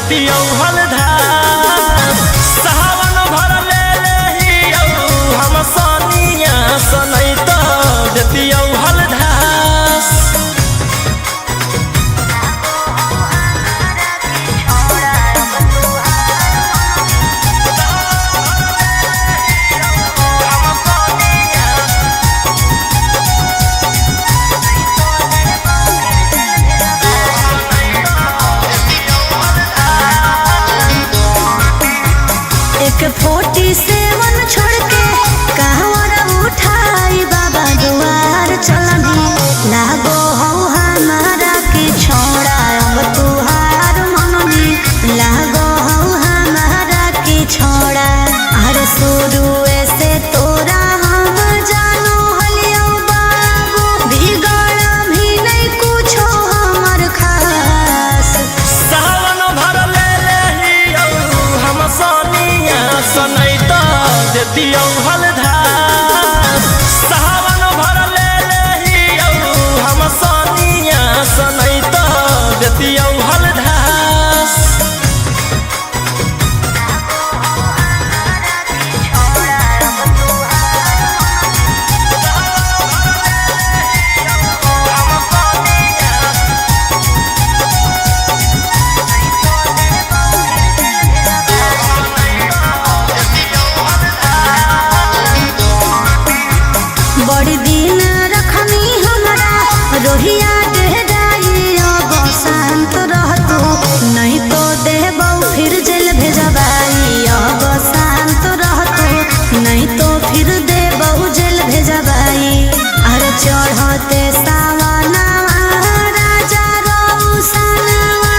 देतियौ हलधार सावन भर ले लेहियौ हम सनिया सनैत देतियौ हलधार। एक 47 छोड़ के कहवर उठाई बाबा दुआर चलनी लागो हो हमारा के छोड़ा अब तुहार मननी लागो हो हमारा के छोड़ा अरे शुरू से तोरा हम जानो हलियो बाबू बिगड़ भी नहीं कुछो हमर खास सावन भर ले लेहियौ हम सनिया सनैत देतियौ हलधार सावन भर ले लेहियौ हम सनिया सनैत देतियौ हलधार। बड़ी दिन रखनी हमरा रोहिया डेहराई अब शांत रहतू नहीं तो देबौ फिर जेल भेजबाई अब शांत रहतू नहीं तो फिर देबौ जेल भेजबाई अरे चढ़ते सावनवा राजा रौसनवा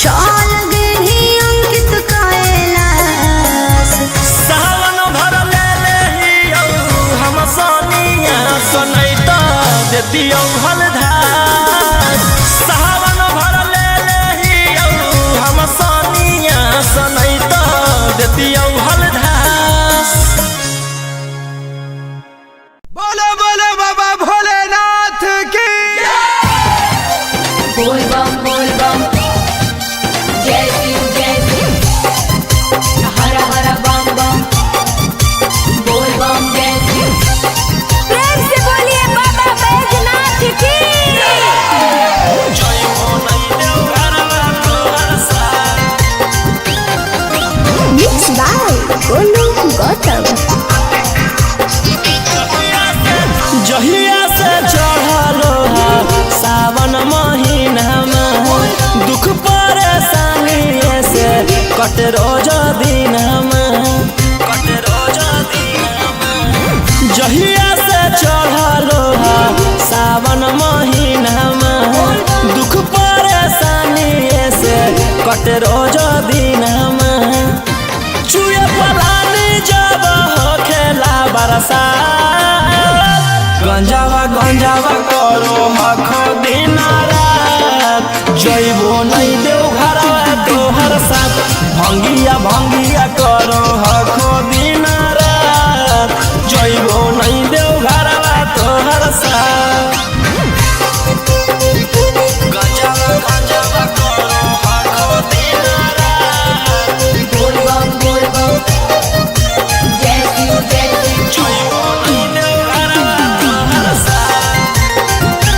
चल गेली अंकित कैलाश सावन भर ले लेहियौ हम सनिया सनैत देतियौ हलधार सावन भर ले लेहियौ हम सनिया सनैत देतियौ हलधार। बोलो बोलो बाबा भोलेनाथ की बोल बम जय शिव हर हर बम बम बोल बम जय शिव प्रेम से बोलिए बाबा बैजनाथ की। जय हो नहीं देव घरवा तोहर साथ Mixed by Golu Gautam. जहिया से चढ़लो है सावन महीना में दुख परेशानी से कट रोज दिन में जहिया से चढ़लो है सावन महीना में दुख परेशानी से कट रोज दिन में चुए पलानी जब हो खेला बरसात गंजावा करो हखो दिन रात जइबो नहीं देव घरवा तोहर साथ भंगिया करो हखो दिन रात जइबो नहीं देव घरवा तोहर साथ गंजावा करो हखो दिन रात बोल बम जय शिव जइबो नहीं देव घरवा तोहर साथ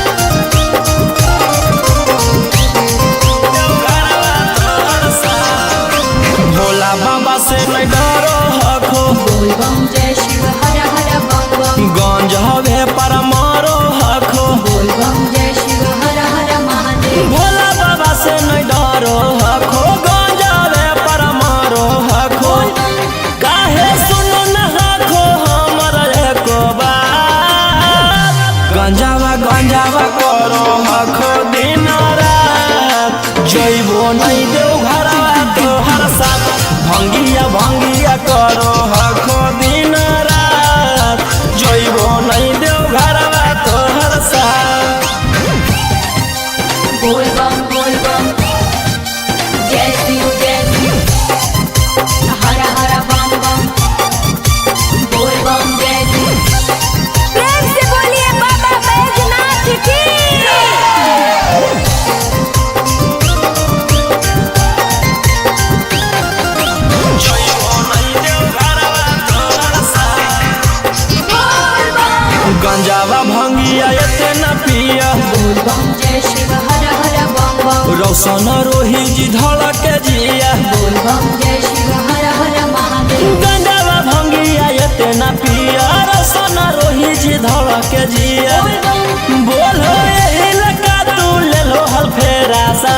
भोला बाबा से नहीं डरो हखो बोल बम जय शिव हर हर बम बम गंज हवे पर मारो हखो बोल बम जय शिव हर हर महादेव भोला बाबा से नहीं डरो हखो गंज हवे पर मारो हखो काहे सुनो न हखो हमर एको बात गंजावा करो हखो दिन रात जइबो नहीं देव घरवा तोहर साथ भंगिया करो हखो दिन रात जइबो नहीं देव घरवा तोहर साथ। बोल बम जय शिव हर हर बम बम बोल बम जय शिव प्रेम से बोलिए बाबा बैजनाथ की। गंजावा भंगिया एते न पिया बोल बम जय शिव हर हर बम बम रौशन रोही जी धड़क जिया बोल बम जय शिव हर हर महादेव गंजावा भंगिया एते न पिया रौशन रोही जी धड़क जिया बोल बम बोलो यही लगा तू ले लो हल फेरा सा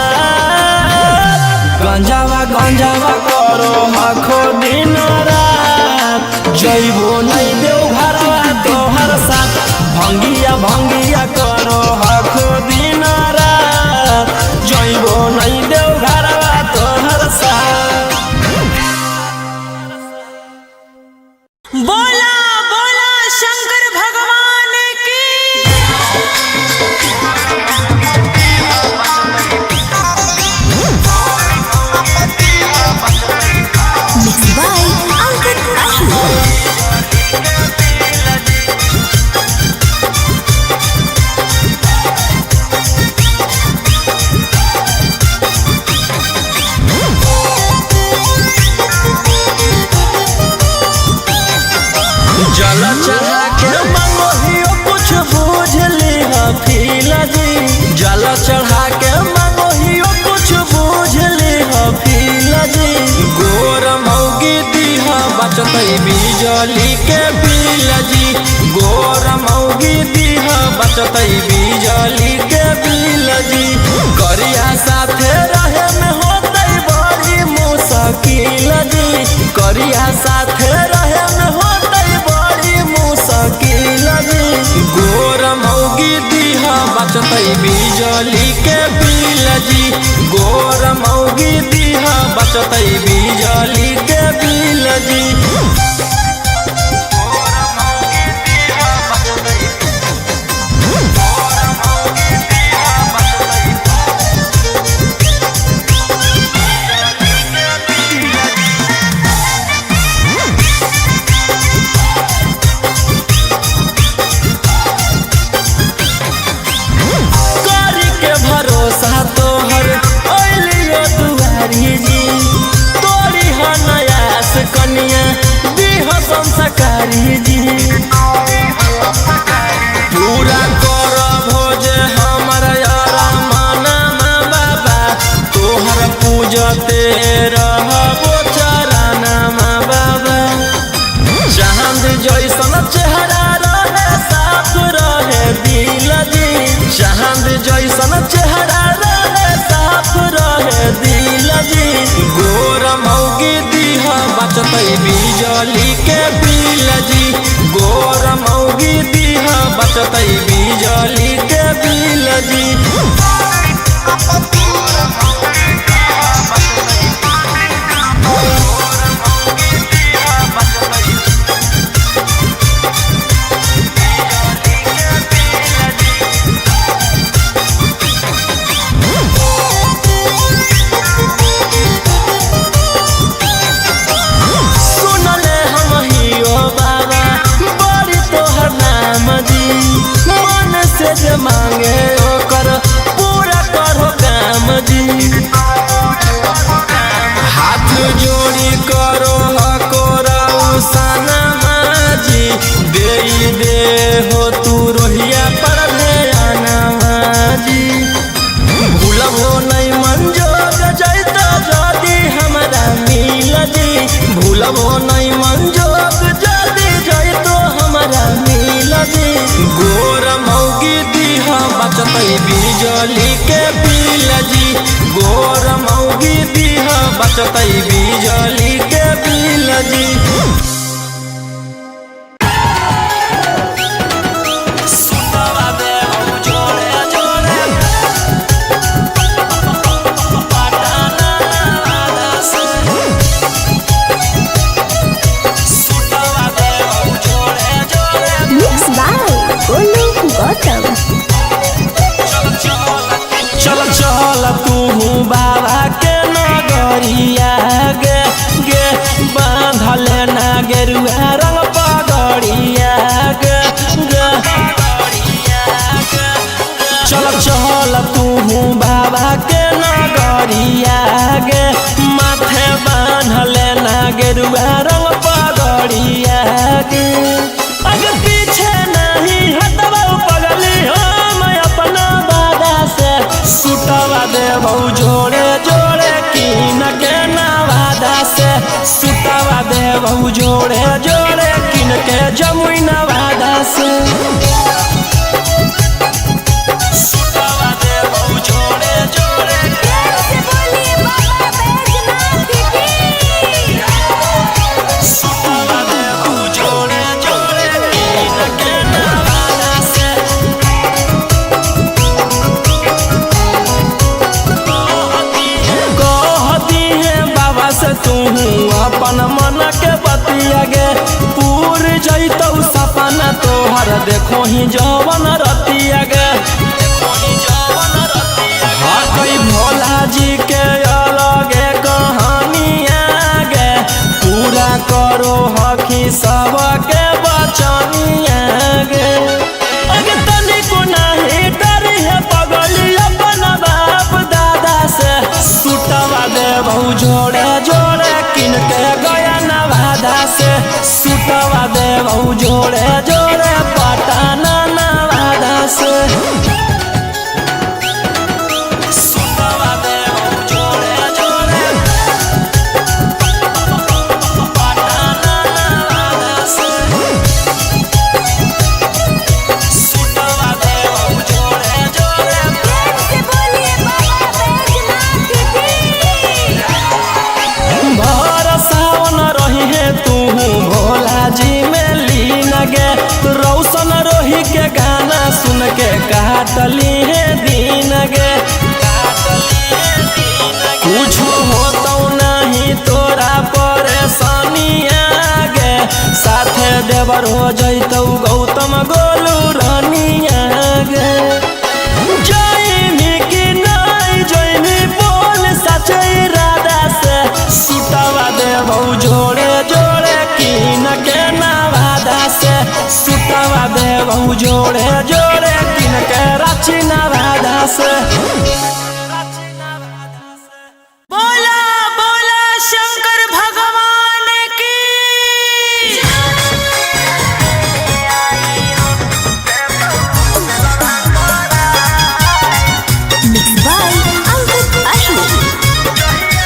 गंजावा गंजावा करो आखो दिन रात जइबो नहीं देव घरवा तोहर साथ भंगिया भंगिया करो आखो दिन रात जइबो नहीं देव घरवा तोहर साथ। बोला बोला शंकर भगवान की। Mixed by Ankit Ashur. जल चढ़ा के मंगोहियो कुछ बूझ लिहा फीला जी जल चढ़ा के मंगोहियो कुछ बूझ लिहा फीला जी गोर मौगी दीहा बचतई बिजली के बिल जी गोर मौगी दीहा बचतई बिजली के बिल जी करिया साथे रहे में होतई बड़ी मुश्किल जी करिया साथे रहे में होतई बड़ी मुश्किल जी गोर मौगी दीहा बचतई बिजली के बिल जी गोर मौगी दीहा बचतई बिजली के बिल जी करी के भरोसा तोहर ओलियो दुआरी जी तोरी ह नयास कनिया दीह संस्कारी जी पूरा कर भोज हमर यारा माना बाबा तोहर पूजते रहबो चराना बाबा चांद जैसन चेहरा रहे साफ रहे दिल जी चांद जैसन चेहरा रहे साफ रहे दिल जी गोर मौगी दीहा बचतई बिजली के बिल जी गोर मौगी दीहा बचतई बिजली के बिल जी सुनले हम हियो बाबा बड़ी तोहर नाम जी मन से जे मांगे ओकर पूरा करो काम जी हाथ जोड़ी करो हकोरा उसाना जी दे हो तू रोहिया पर ध्याना जी भूलबो नहीं मंजोग जैता जदी हमरा मिल जी भूलबो नहीं मंजोग जदी जैतो हमरा मिल जी गोर मौगी दीहा बचतई बिजली के बिल जी गोर मौगी दीहा बचतई बिजली के बिल जी सुतवा दे जोड़े जोड़े Mixed by Golu Gautam. चल चल तू बाबा के नगरिया गे गे बांधल ना गेरुआ रंग पगड़िया गे गे चल चल तू बाबा के नगरिया गे माथे बांधल ना गेरुआ रंग पगड़िया गे आगे पीछे नहीं हटवा अपन मन के बतिया गे पूर जैतौ सपना तोहर देखो ही जवन रतिया गे हाँ कोई भोला जी के अलगे कहानिया गे पूरा करो हकी सबके बचनिया गे अगे तनिको नहीं डरी है पगली अपन बाप दादा से सुटवा दे बहु जोड़े जोड़े किन के गया नवादा से सुटवा दे बहु जोड़े जोड़े पटना नवादा से सुटवा दे बहु जोड़े जोड़े पटना नवादा से सुटवा दे बहु जोड़े जोड़े से बोलिए बाबा बैजनाथ की भरसावन रही है तू भोला जी में लीन गे रौशन रोही के गाना सुन के काटली है दीन गे कुछ होतो नहीं तोरा परेशानिया गे साथे देवर हो जैतौ गौतम गोलू रानिया गे जैमी की नहीं जैमी बोल सचे इरादा से सुटवा दे बहु जोड़े जोड़े किन के नवादा से सुटवा दे बहु जोड़े जोड़े किन के रांची नवादा से बोला बोला शंकर भगवान की मिक्स बाय अंकित अशोक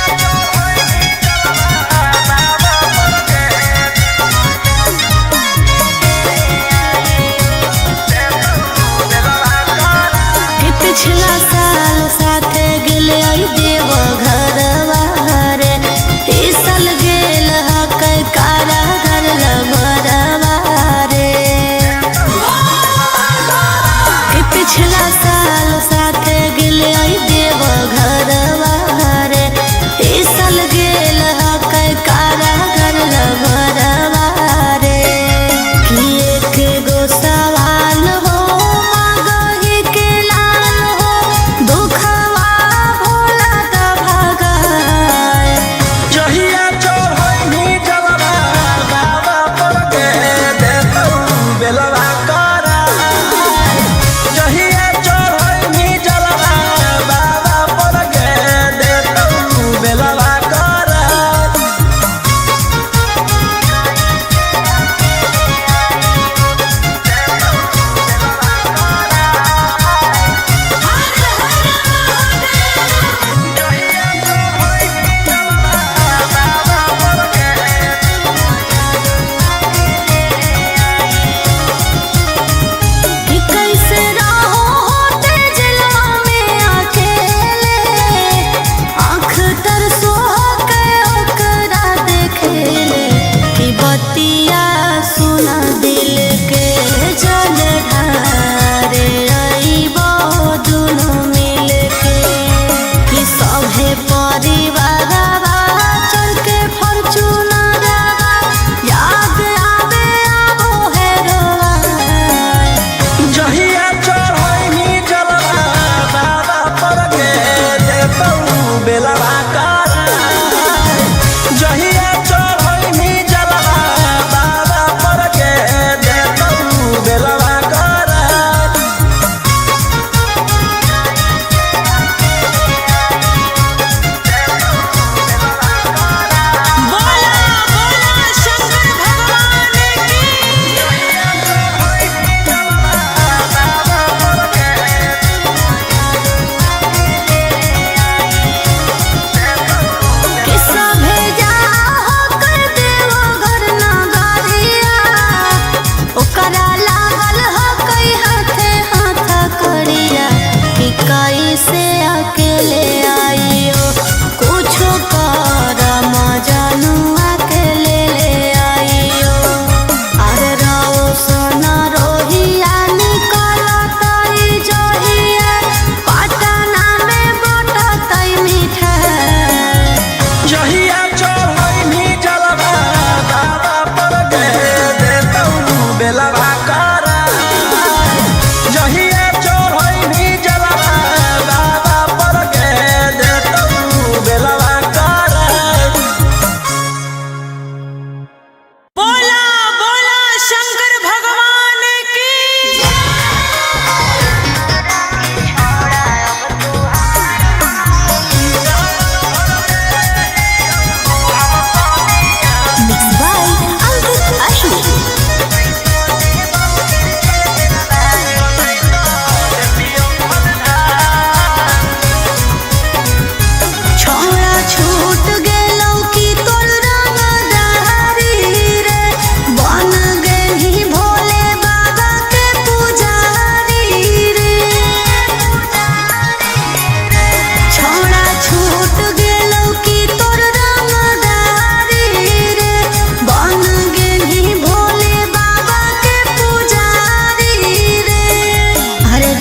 पिछला साल साथे गेले आई देव घरवा रे इस साल गेल हकै कारा घर लमरवा रे पिछला साल साथे गेले आई देव घरवा रे इस साल गेल हकै कारा घर लमरवा रे कि एक गो सवाल हो मगही के लाल हो दुखवा भोला द भगाए जहिया चढ़ैनी जलवा बाबा पर के देतौ बेलवा करा जहिया चढ़ैनी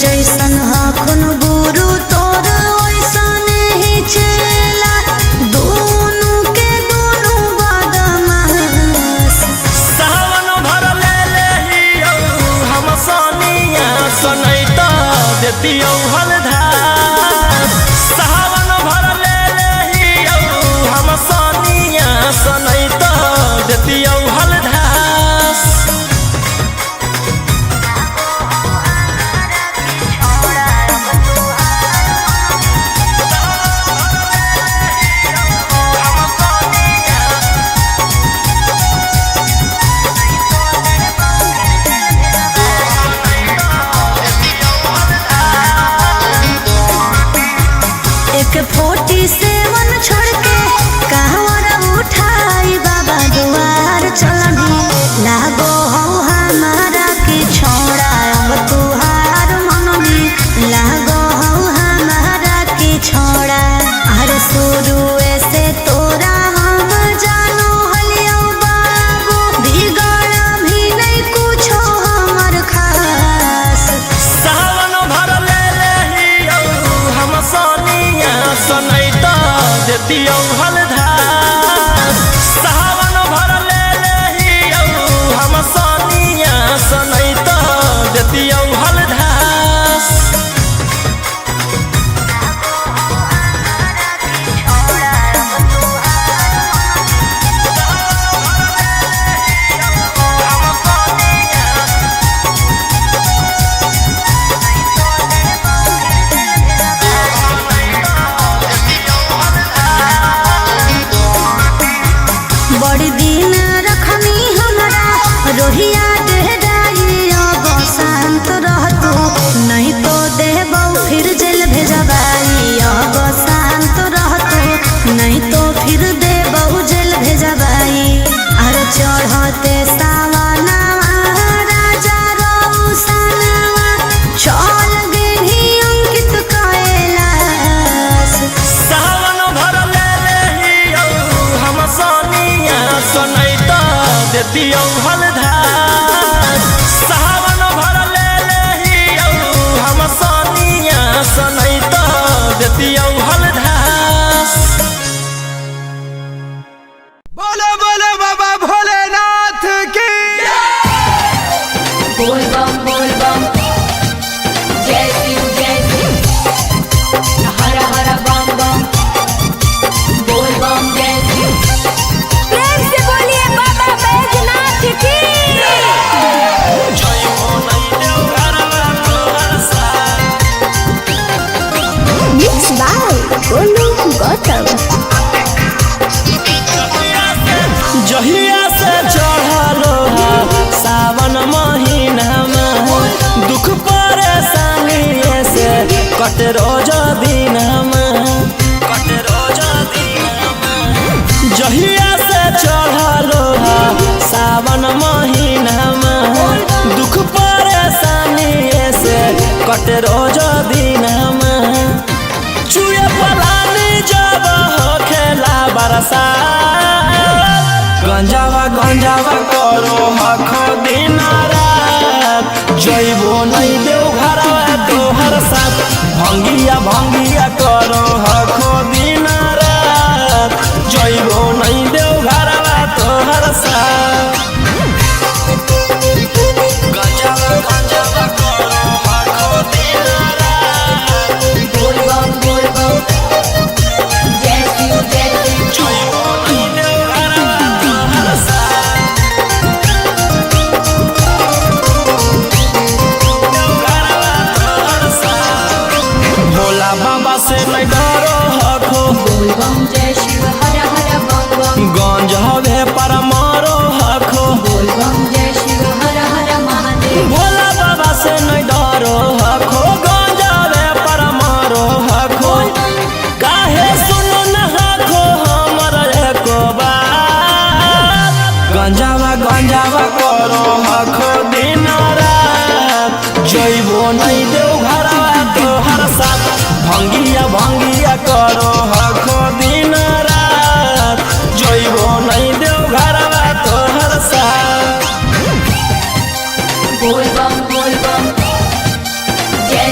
जैसन हखुन गुरु तोर ओइसन ही चेला दोनों के दोनों बदमाश। सावन भर ले लेहियो हम सोनिया सनैता देतियो हलधार। सावन भर ले लेहियो हम सोनिया सनैता देतियो हलधार। एक 47 छोड़ के कहवर उठाई बाबा दुआर चलनी लागो हो हमारा की छोड़ा अब तुहार मननी लागो हो हमारा की छोड़ा। अरे शुरू से तोरा हम जानो हलियो बाबू बिगड़ भी नहीं कुछो हमर खास। सावन भर ले लेहियो हम सोनिया सनैता देतियो हलधार। सावन भर ले लेहियो हम सोनिया सनैता देतियो हलधार। बड़ी दिन रखनी हमरा रोहिया डेहराई अब शांत रहतू नहीं तो देबौ फिर जेल भेजबाई। अब शांत रहतू नहीं तो फिर देबौ जेल भेजबाई। अरे चढ़ते सावनवा राजा रौसनवा चल गेली अंकित कैलाश। सावन भर ले लेहियो हम सोनिया सनैता देतियो हलधार। सावन भर ले लेहियो हम सोनिया सनैता देतियो हलधार। बोलो बोलो बाबा भोलेनाथ की बोल बम जय शिव हर हर बम बम बोल बम जय शिव। प्रेम से बोलिए बाबा बैजनाथ की। जय हो नहीं देव घरवा तोहर साथ। Mix by Golu Gautam. जहिया से चढ़लो सावन महीना में दुख परेशानी से कट रोज दिन कट रोज दिन। जहिया से चढ़लो सावन महीना में दुख परेशानी से कट रोज दिन चुए पलानी जब हो खेला बरसा गंजावा करो हखो दिन रात। जइबो नहीं देव घरवा तोहर साथ भंगिया करो हखो दिन रात। जइबो नहीं देव घरवा तोहर साथ गंजावा करो हखो दिन रात। बोल बम जय शिव जइबो नहीं देव घरवा तोहर साथ भोला बाबा से नहीं डरो हखो बोल बम जय शिव हर हर बम बम गंज हवे पर मारो हखो। बोल बम जय शिव हर हर महादेव। भोला बाबा से नहीं डरो हखो गंज हवे पर मारो हखो। काहे सुनो न हखो हमर एको बात। गंजावा करो हखो दिन रात। जइबो नहीं देव घरवा तोहर साथ भंगिया करो हखो दिन रात। जइबो नहीं देव घरवा तोहर साथ बोल बम जय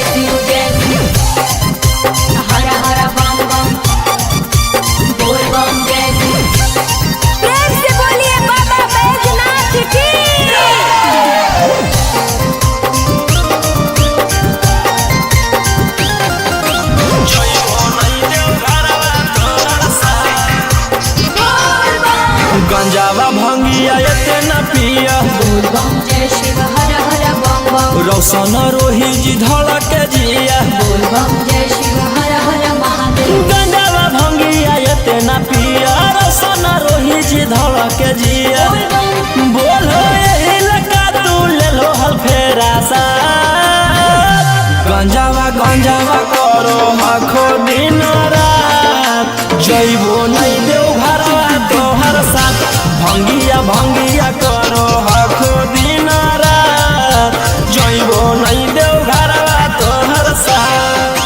संजावा करो हखो दिन रात जइबो नहीं देव घरवा तोहर साथ भंगिया भंगिया करो हखो दिन रात जइबो नहीं देव घरवा तोहर साथ।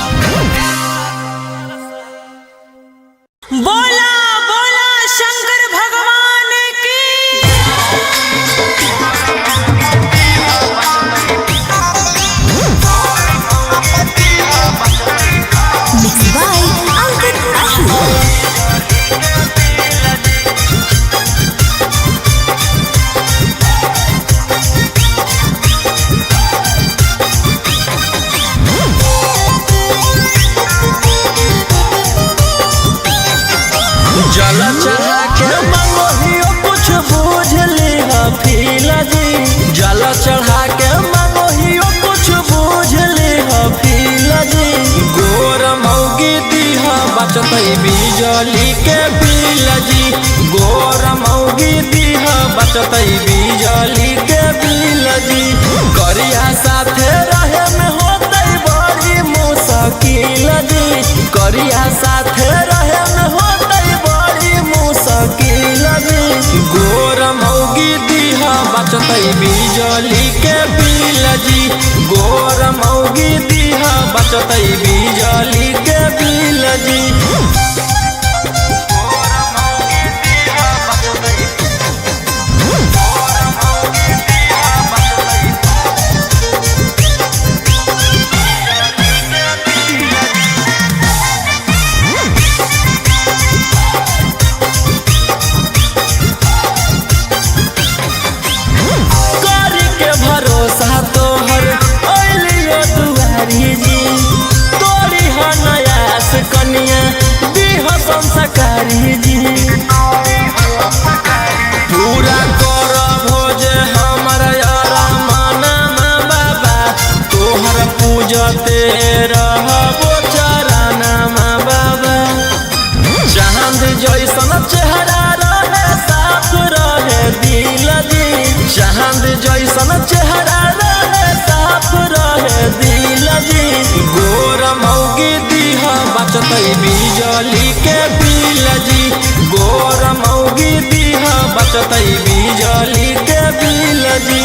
बोला बोला शंकर भगवान की। Mixed by Ankit Ashu. जल चढ़ा के मंगोहियो कुछ बूझ लिहा फीला जी जल चढ़ा के मंगोहियो कुछ बूझ लिहा फीला जी गोर मौगी दीहा बचतई बिजली के बिल जी गोर मौगी दीहा बचतई बिजली के बिल जी करिया साथे रहे में होतई बड़ी मुश्किल जी करिया साथे रहे में होतई बड़ी मुश्किल जी गोर मौगी दीहा बचतई बिजली के बिल जी गोर मौगी दीहा बचतई बिजली के बिल जी। करी के भरोसा तोहर अइलियो दुआरी जी तोरी ह नयास कनिया दीह संस्कारी जी पूरा कर भोज हमर यारा माना बाबा तोहर पूजते रहबो चराना बाबा चांद जैसन चेहरा रहे साफ रहे दिल जी चांद जैसन चेहरा रहे साफ रहे दिल जी गोर मौगी दीहा बचतई बिजली के बिल जी गोर मौगी दीहा बचतई बिजली के बिल जी।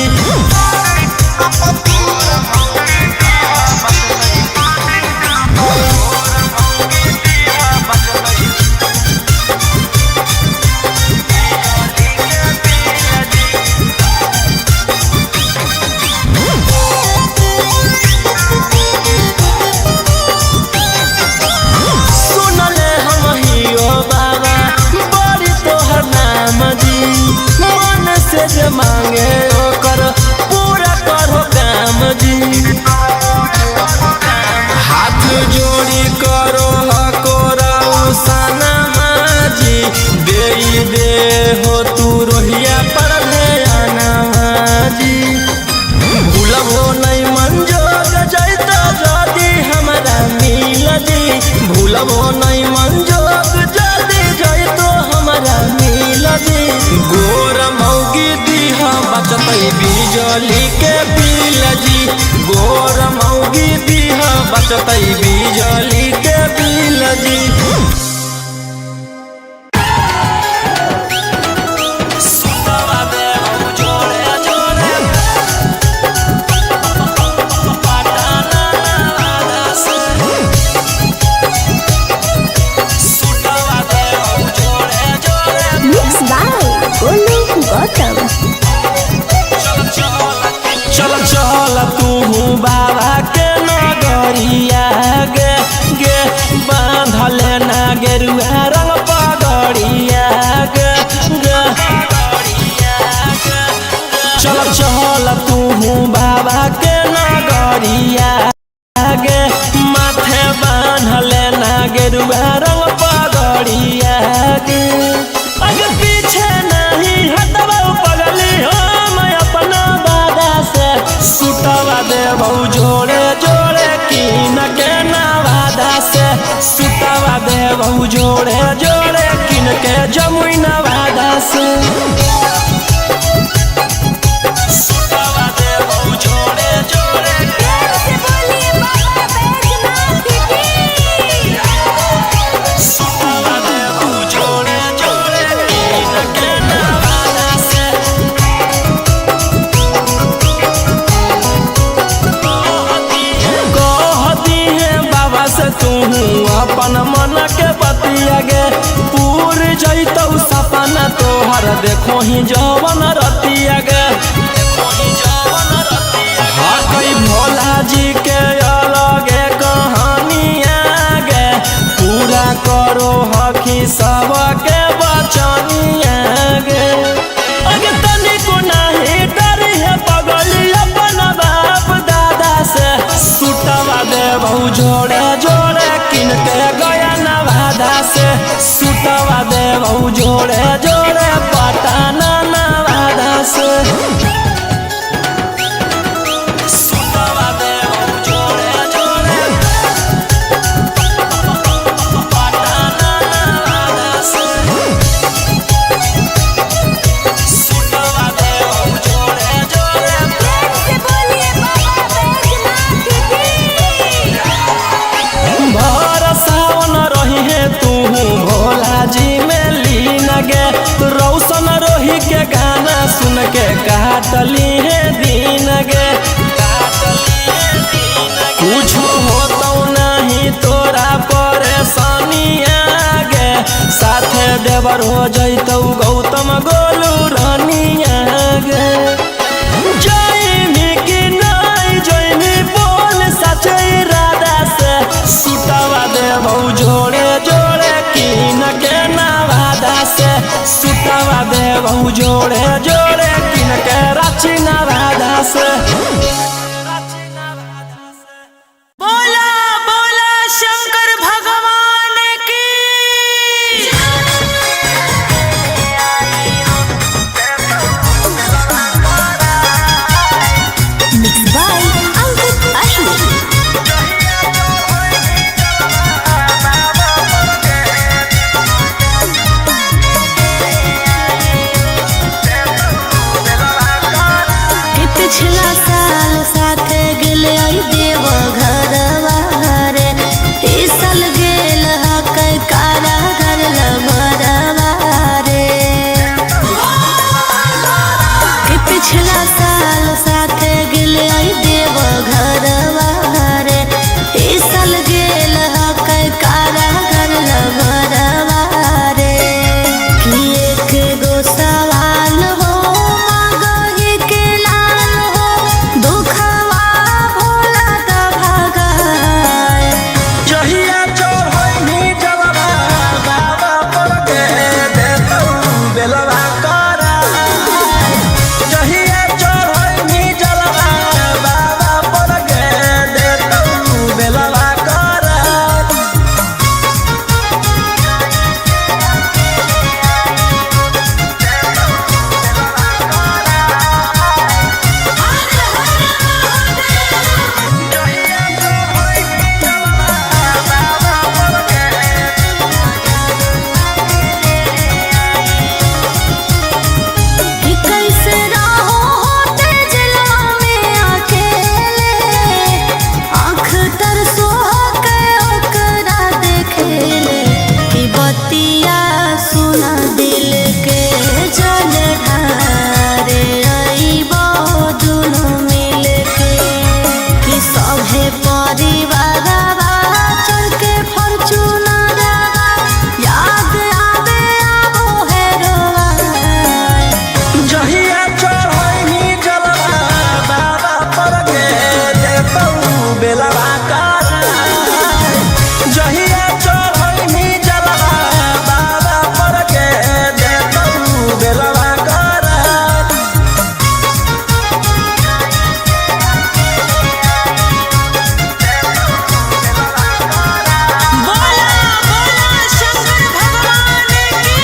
सुनले हम हियो बाबा बड़ी तोहर नाम जी मन से जे मांगे ओकर पूरा करो काम जी हाथ जोड़ी करो हकोरा उसाना जी दे हो तू रोहिया पर ध्याना जी भूलबो नहीं मंजोग जैता जदी हमारा मिल जी भूलबो नहीं मंजोग जदी जैतो हमारा मिल जी गोर मौगी दीहा बचतई बिजली के बिल जी गोर मौगी दीहा बचतई बिजली के बिल जी। Mixed by Golu Gautam. चल चल तू बाबा के नगरिया गे गे बांधले ना गेरुआ रंग पगड़िया गे गे चल चल तू बाबा के नगरिया गे माथे बांधले ना गेरुआ रंग पगड़िया गे आगे पीछे नहीं हटबा पगली हम अपना बाबा से सुटवा देबौ जोड़े जोड़े कीन के नवादा से सुटवा देबौ जोड़े जोड़े कीन के जमुई नवादा से सुटवा देबौ जोड़े जोड़े प्यार से बोलिए बाबा बैजनाथ से तू अपन मन के बतिया गे पूर जैतौ सपना तोहर देखो ही जवन रतिया गे हाँ कई भोला जी के अलगे कहानिया गे पूरा करो हकी सबके बचनिया गे अगे तनिको नहीं डर है पगली अपन बाप दादा से सुटवा देबहु जोड़े जोड़े किन के गया नवादा से सुटवा देबहु जोड़े जोड़े पटना नवादा से सुटवा देबहु जोड़े जोड़े पटना नवादा से सुटवा देबहु जोड़े जोड़े से बोलिए बाबा बैजनाथ की भर सावन रही है तू भोला जी में लीन गे रौशन रोही के गाना सुन के काटली है दिन गे कुछ होतो नहीं तोरा परेशानिया गे साथे देवर हो जैतौ गौतम गोलू रानिया गे जैमी कि नहीं जैमी बोल सचे इरादा से सुटवा देबहु जोड़े जोड़े किन के नवादा से सुटवा देबहु जोड़े जोड़े किन के रांची नवादा से बोला बोला शंकर भगवान की मिक्स बाय अंकित अश्विन कि पिछला साल साथे गेल आई देव घरवा रे ई साल गेल हकै कारा घर लमरवा रे कि पिछला साल साथे गेल आई देव घरवा रे ई साल गेल हकै कारा घर लमरवा रे कि एक गो सवाल हो मगही के लाल हो दुखवा भोला द भगाए जहिया चढ़ैनी जलवा बाबा पर के देतौ बेलवा करा जहिया चढ़ैनी जलवा बाबा पर के देतौ बेलवा करा कि कैसे रहो होते जिला में अकेले आँख तरसो के ओकरा देखेले कि बतिया सुना दिल के जल ढारे अइबो दुनू मिल के कि सभे परिवारवा चढ़ के फॉर्च्यूनरवा याद आवे आबो हेरोवा जहिया चढ़ैनी जलवा बाबा पर के देतौ बेलवा करा जहिया चढ़ैनी जलवा बाबा पर के देतौ बेलवा करा बोला बोला शंकर भगवान की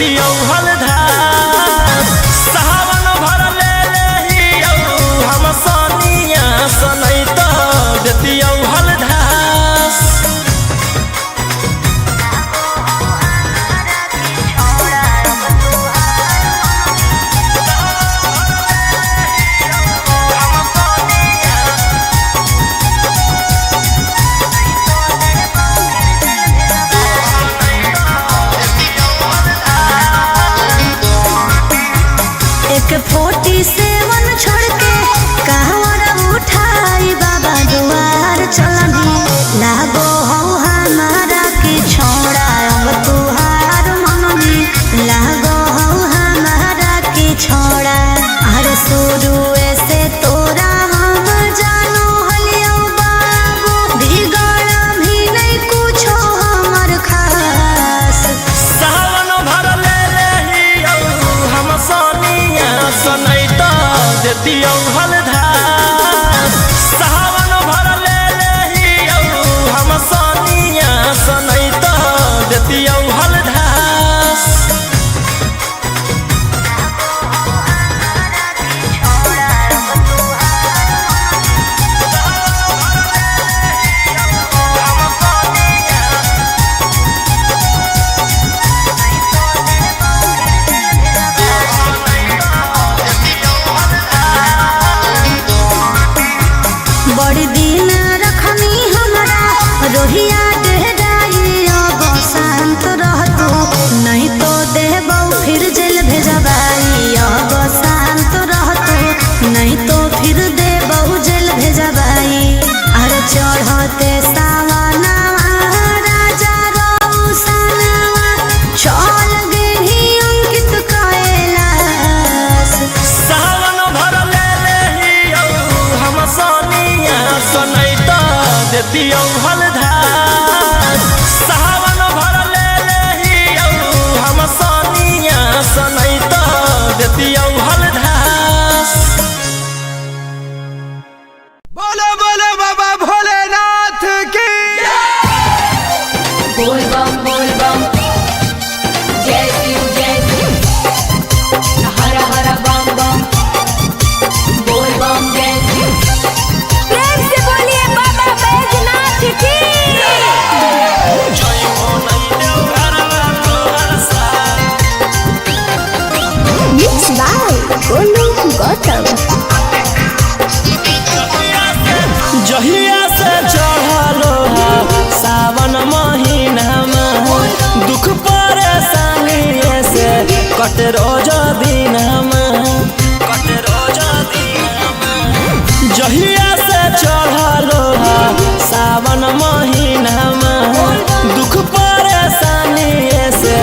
देतियौ हलधार सावन भर ले लेहियौ हम सोनिया सनई तो देतियौ हलधार एक 47 छोड़ के कहवर उठाई बाबा दुआर चलनी लागो हो हमारा के छोड़ा अब तुहार मननी लागो हो हमारा के छोड़ा अरे शुरू से तोरा हम जानो हलियो बाबू बिगड़ भी नहीं कुछो हमर खास सावन भर ले लेहियौ हम सोनिया सनई तो देतियौ हलधार सावन भर ले लेहियौ हम सोनिया सनई तो देतियौ हलधार बड़ी दिन रखनी हमरा रोहिया डेहराई अब शांत रहतो नहीं तो देबौ फिर जेल भेजबाई अब शांत रहतो नहीं तो फिर देबौ जेल भेजबाई अरे चढ़ते सावनवा राजा रौसनवा चल गेही अंकित कैलाश सावन भर ले लेहियौ हम सोनिया सनई तो देतियौ हलधार सावन भर ले लेहियौ हम सोनिया सनई तो देतियौ हलधार बोलो बोलो बाबा भोलेनाथ की बोल बम जय शिव हर हर बम बम बोल बम जय शिव प्रेम से बोलिए बाबा बैजनाथ की जय हो नहीं देव घरवा तोहर साथ Mixed by Golu Gautam. जहिया से चढ़लो सावन महीनामा दुख परेशानी से कट रोज दिनमा जहिया से चढ़लो सावन महीनामा दुख परेशानी से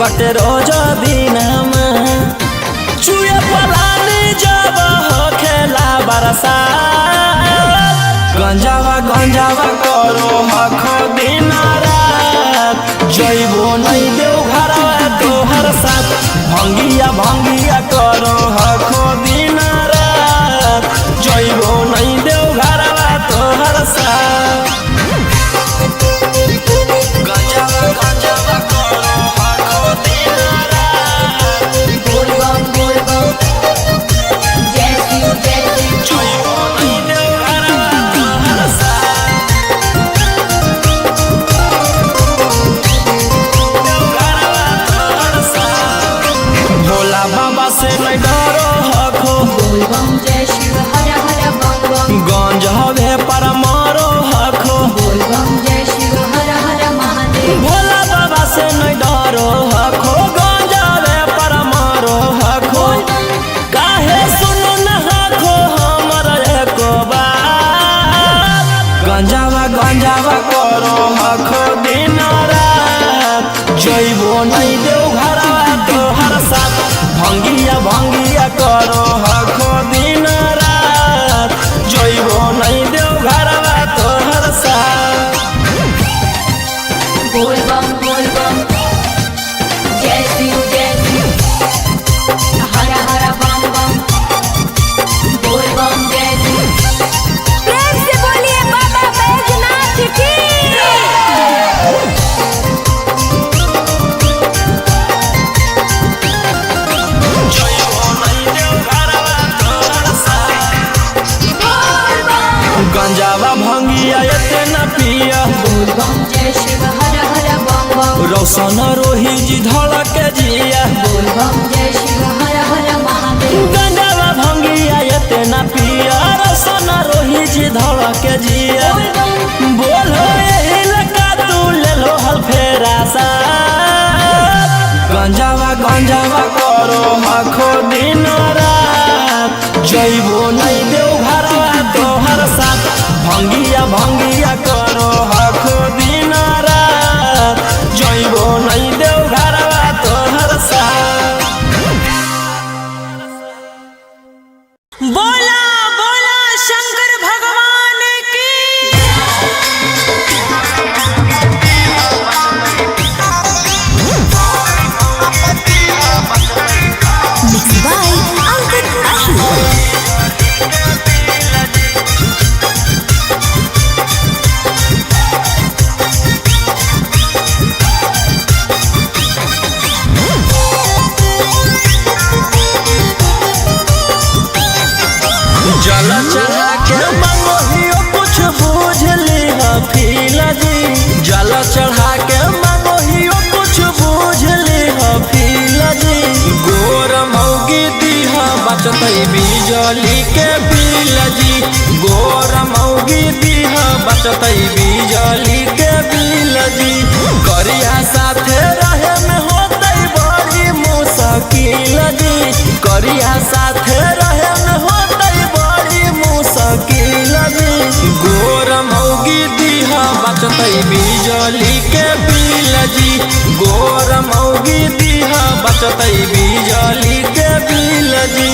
कट रोज दिनमा चुए पलानी जब हो खेला बरसात गंजावा करो हखो दिन रात जइबो नहीं देव घरवा तोहर साथ भंगिया करो हखो दिन रात जइबो नहीं देव घरवा तोहर साथ गंजावा करो हखो दिन रात बोल बम जय शिव जइबो नहीं देव घरवा तोहर साथ भोला बाबा से नहीं डरो हखो बोल बम जय शिव हर हर बम बम गंज हवे पर मारो हखो बोल बम जय शिव हर हर महादेव भोला बाबा से नहीं डरो हखो गंज हवे पर मारो हखो काहे सुनो न हखो हमर एको बात गंजावा करो हखो दिन रात जइबो नहीं देव घरवा तोहर साथ भंगिया करो हखो दिन रात गंजावा भंगिया एते न पिया बोल बम जय शिव हर हर बम बम। रोशन रोही जी धड़क जिया बोल बम जय शिव हर हर महादेव। गंजावा भंगिया एते न पिया रोशन रोही जी धड़क जिया बोल बम बोलो यही लगा तू ले लो हल फेरा सा गंजावा गंजावा करो आखो दिन रात जइबो नहीं देव घरवा तोहर साथ भंगिया भंगिया करो आखो दिन रात जइबो नहीं देव घरवा तोहर साथ। बोला बोला शंकर भगवान की। Mixed by Ankit Ashur. जल चढ़ा के मंगोहियो कुछ बूझ लिहा फीला जी जल चढ़ा के मंगोहियो कुछ बूझ लिहा फीला जी गोर मौगी दीहा बचतै बिजली के बिल जी गोर मौगी दीहा बचतै बिजली के बिल जी करिया साथे रहे में होतै बड़ी मुश्किल जी करिया साथे रहे में होतै बड़ी मुश्किल जी गोर मौगी दीहा बचतै बिजली के बिल जी गोर मौगी दीहा बचतै बिजली के बिल जी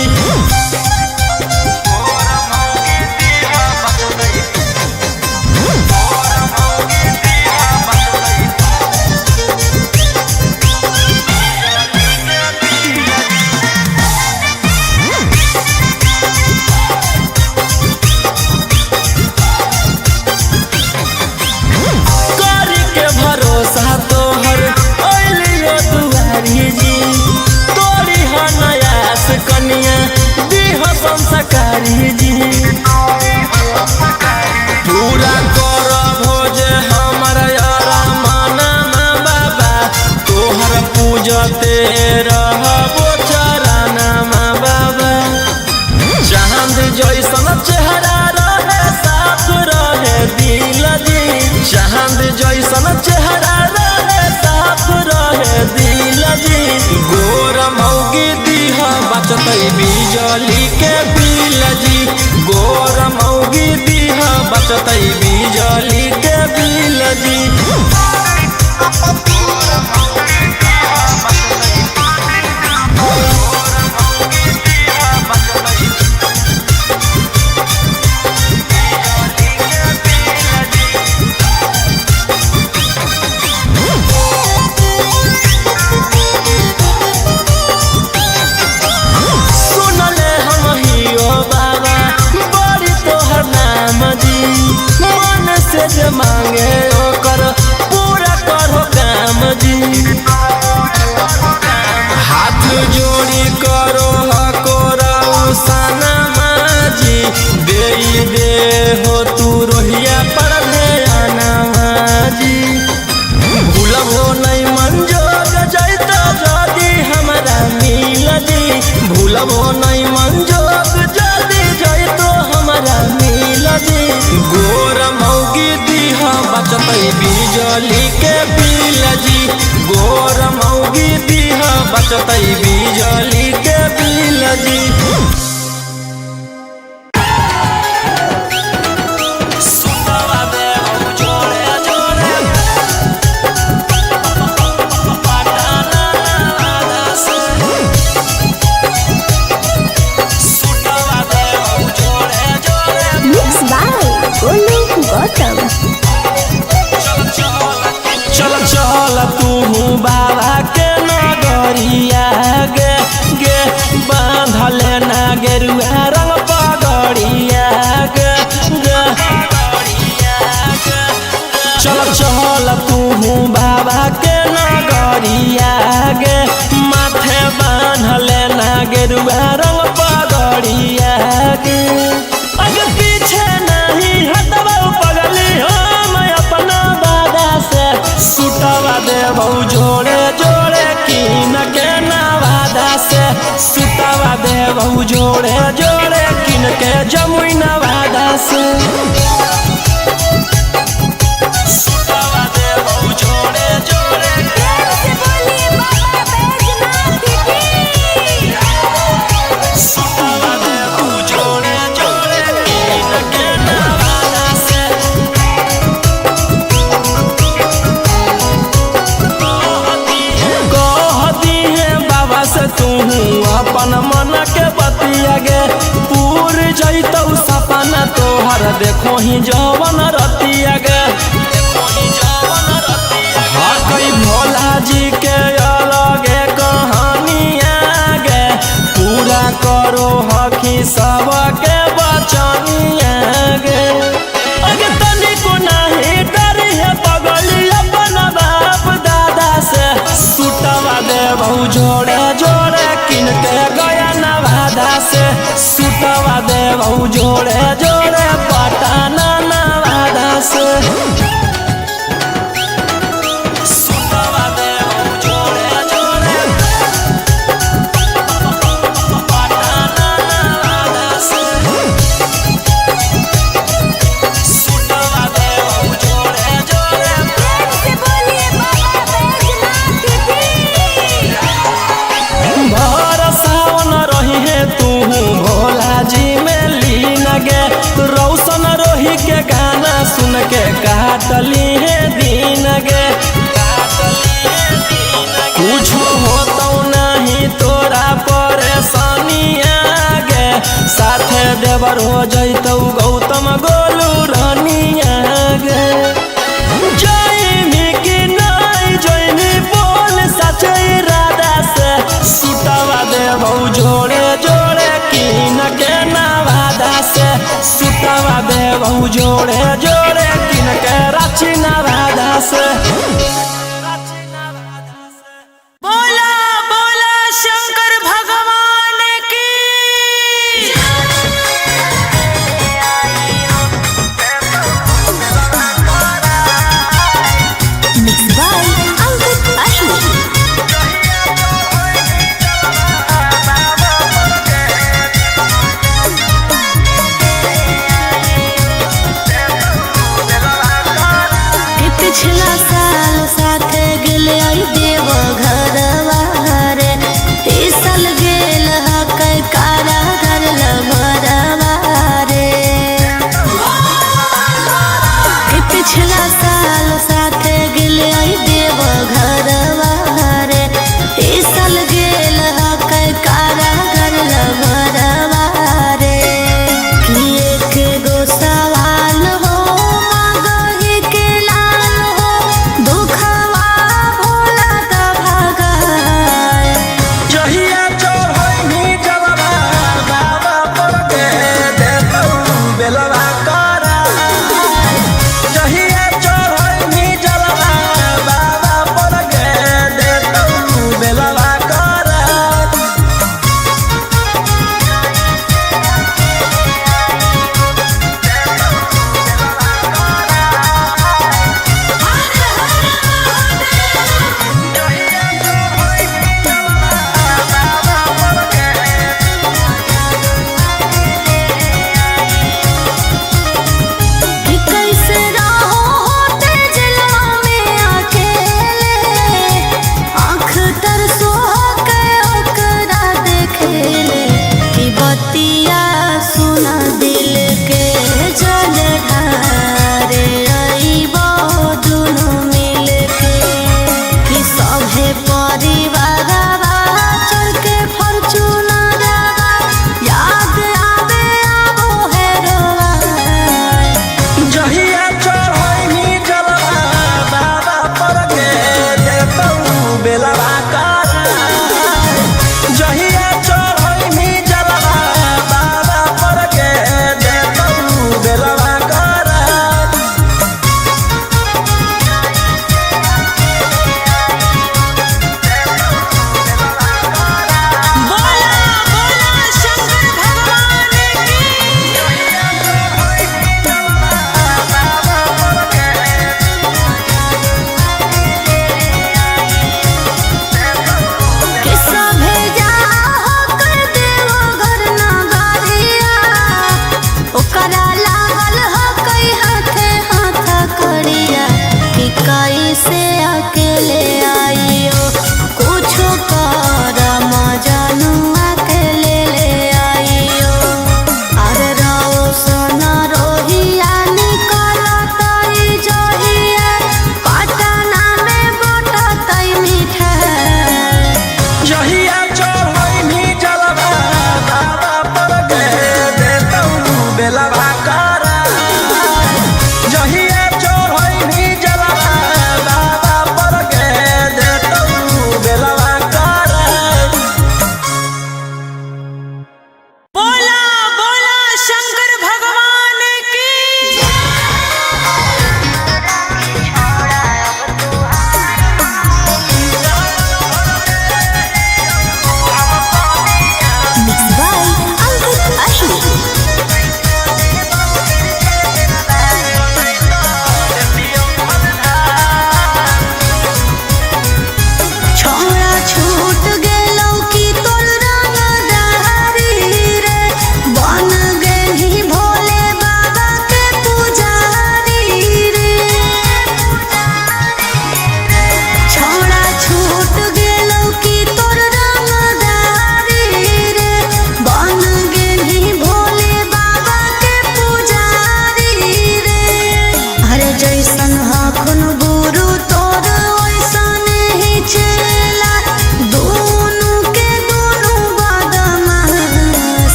करी के भरोसा तोहर ओलियो दुआरी जी तोरी ह नयास कनिया दीह संस्कारी जी पूरा कर भोज हमर यारा माना बाबा तोहर पूजते रहबो चराना बाबा चांद जैसन चेहरा रहे साफ रहे दिल जी चांद जैसन चेहरा रहे साफ रहे दिल जी गोर मौगी दीहा बचतै बिजली के बिल जी गोर मौगी दीहा बचतै बिजली के बिल जी सुनले हम हियो बाबा बड़ी तोहर नाम जी मन से जे मांगे ओकर पूरा करो काम जी हाथ जोड़ी करो हकोरा सनमा जी दे हो तू रोहिया पर ध्याना जी भूलबो नहीं मंजोग जैत जदी हमरा मिल जी भूलबो नहीं मंजोग जदी जैतो हमरा मिल जी गोर मौगी दीहा बचतै बिजली के बिल जी गोर मौगी दीहा बचतै बिजली के बिल जी सुतवा दे हम जोड़े जोड़े पटाना से सुतवा दे हम जोड़े जोड़े Mixed by Olu Gautam. चल चल तू बाबा के नगरिया गे गे बांधले ना गेरुआ रंग पगड़िया गे गे चल चल तू बाबा के नगरिया गे माथे बांधले ना गेरुआ रंग पगड़िया गे आगे पीछे नहीं देबहू जोड़े जोड़े किन के जमुई नवादा से सुतवा देबहू जोड़े जोड़े सुतवा देबहू जोड़े जोड़े किन के नवादा से कहती है बाबा से तू अपन मन के बतिया गे पूर जैतौ सपना तोहर देखो ही जवन रतिया गे हाँ कई भोला जी के अलगे कहानिया गे पूरा करो हकी सबके बचनिया गे अगे तनिको नहीं डर है बगली अपन बाप दादा से सुतवा देबहू जोड़े जोड़े किन के गया नवादा से सुतवा देबहू जोड़े जोड़े पटना नवादा से सुतवा देबहू जोड़े जोड़े पटना नवादा से सुतवा देबहू जोड़े जोड़े भर सावन रही है तू भोला जी में लीन गे रौशन रोही के गाना सुन के काटली है दिन गे कुछ होतो नहीं तोरा परेशानिया गे साथे देवर हो जैतौ गौतम गोलू रानिया गे जैनी कि नहीं जैनी बोल सचे इरादा से सुतवा देबहू जोड़े जोड़े किन के नवादा से सुतवा देबहू जोड़े जोड़े किन के रांची नवादा से बोला बोला शंकर भगवान की Mixed by Ankit Ashwin. पिछला साल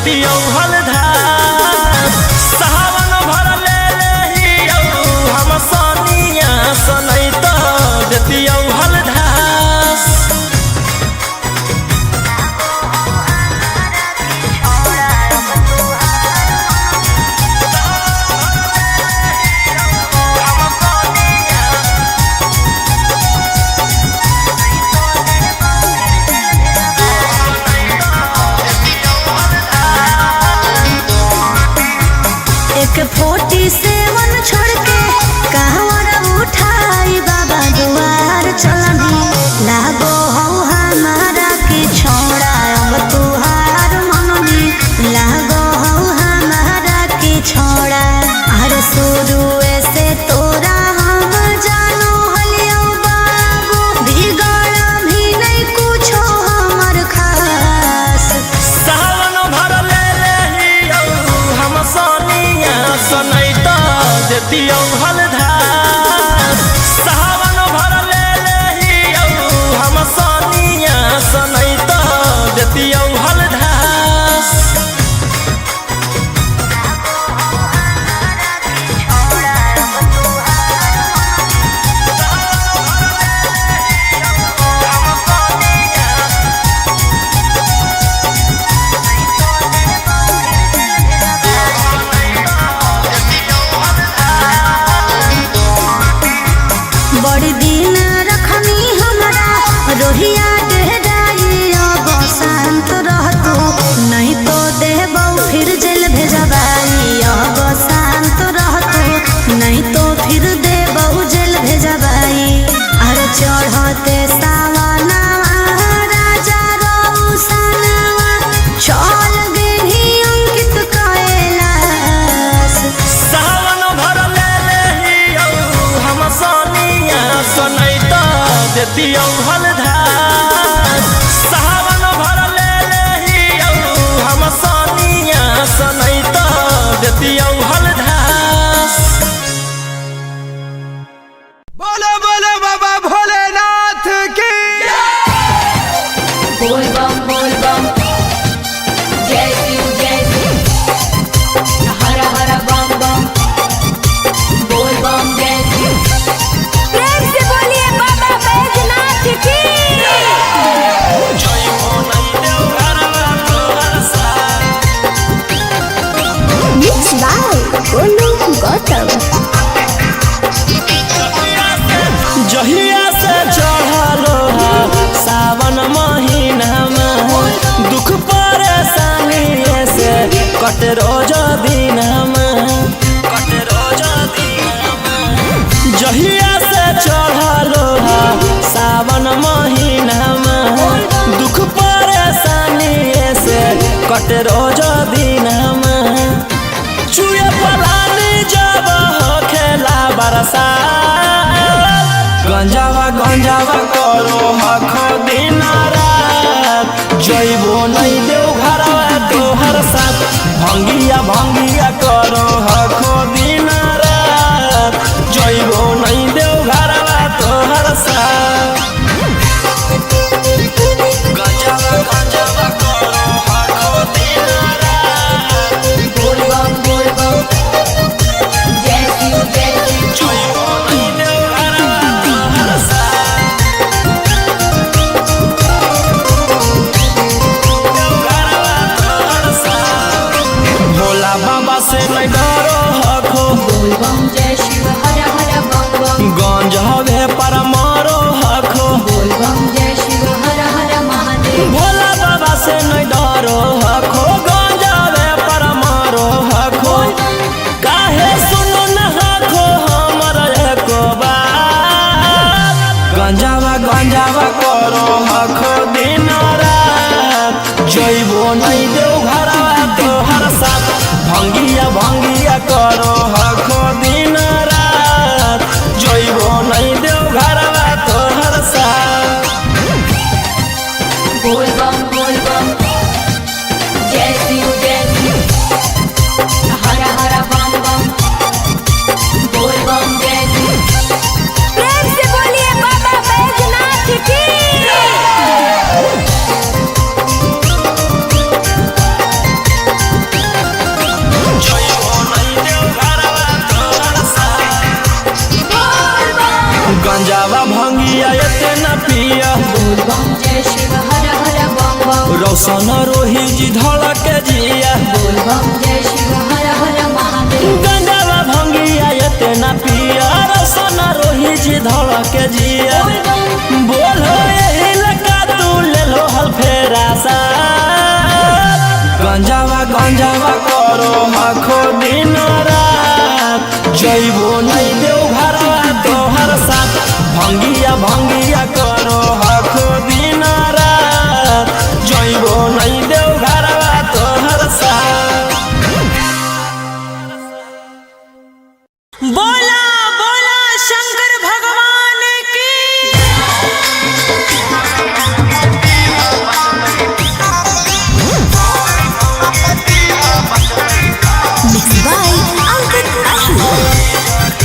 देतियौ हलधार सावन भर ले लेहियौ हम सनिया सनै त देतियौ हलधार एक 47 छोड़ के कहवर उठाई बाबा दुआर चलनी लागो हो हमारा के छोड़ा अब तुहार मननी लागो हो हमारा के छोड़ा हर शुरू से तोरा हम जानो हलियो बाबू बिगड़ भी नहीं कुछो हमर खास सावन भर ले लेहियौ हम सनिया सनै त देतियौ हलधार सावन भर ले लेहियौ हम सनिया सनै त देतियौ हलधार बड़ी दिन रखनी हमरा रोहिया डेहराई अब शांत रहतू नहीं तो देबौ फिर जेल भेजबाई अब शांत रहतू नहीं तो फिर देबौ जेल भेजबाई अरे चढ़ते सावनवा राजा रौसनवा चल गेली अंकित कैलाश सावन भर ले लेहियौ हम सनिया सनै त देतियौ हलधार सावन भर ले लेहियौ हम सनिया सनै त देतियौ हलधार बोलो बोलो बाबा भोलेनाथ की बोल बम जय शिव हर हर बम बम बोल बम जय शिव प्रेम से बोलिए बाबा बैजनाथ की जय हो नै देव घरवा तोहर साथ Mixed by Olu Gautam. जहिया से चढ़लो सावन महीनामा दुख परेशानी से कट रोज दिनमा जहिया से चढ़लो सावन महीनामा दुख परेशानी से कट रोज दिनमा चुए पलानी जब हो खेला बरसा गंजावा करो हखो दिन रात जइबो नहीं देव घरवा तोहर साथ भंगिया करो हखो दिन रात जइबो नहीं देव घरवा तोहर साथ गंजावा करो हखो दिन रात बोल बम जय शिव जइबो नहीं देव घरवा तोहर साथ देव घरवा तोहर साथ भोला बाबा जय शिव हर हर बम बम रोशन रोही जी धड़क जिया बोल बम जय शिव हर हर महादेव गंगावा भंगिया इतना पिया रोशन रोही जी धड़क जिया बोल बम बोलो यही लगा तू ले लो हल फेरा सा गंजावा गंजावा करो हखो दिन रात जइबो नहीं देव घरवा तोहर साथ भंगिया भंगिया करो हखो दिन रात जइबो नहीं देव घरवा तोहर साथ। बोला बोला शंकर भगवान की Mixed by Ankit Ahi.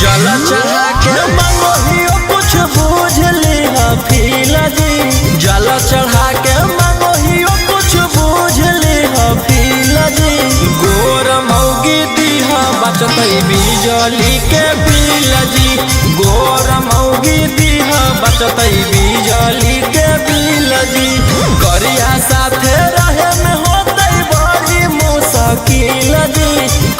जल चढ़ा के मंगोहियो कुछ बूझ ली फील जी जल चढ़ा के मंगोहियो कुछ बूझ ली फील जी गोर मौगी दीहा बचतै बिजली के बिल जी गोर मौगी दीहा बचतै बिजली के बिल जी करिया साथे रहे में होतै बड़ी मुश्किल जी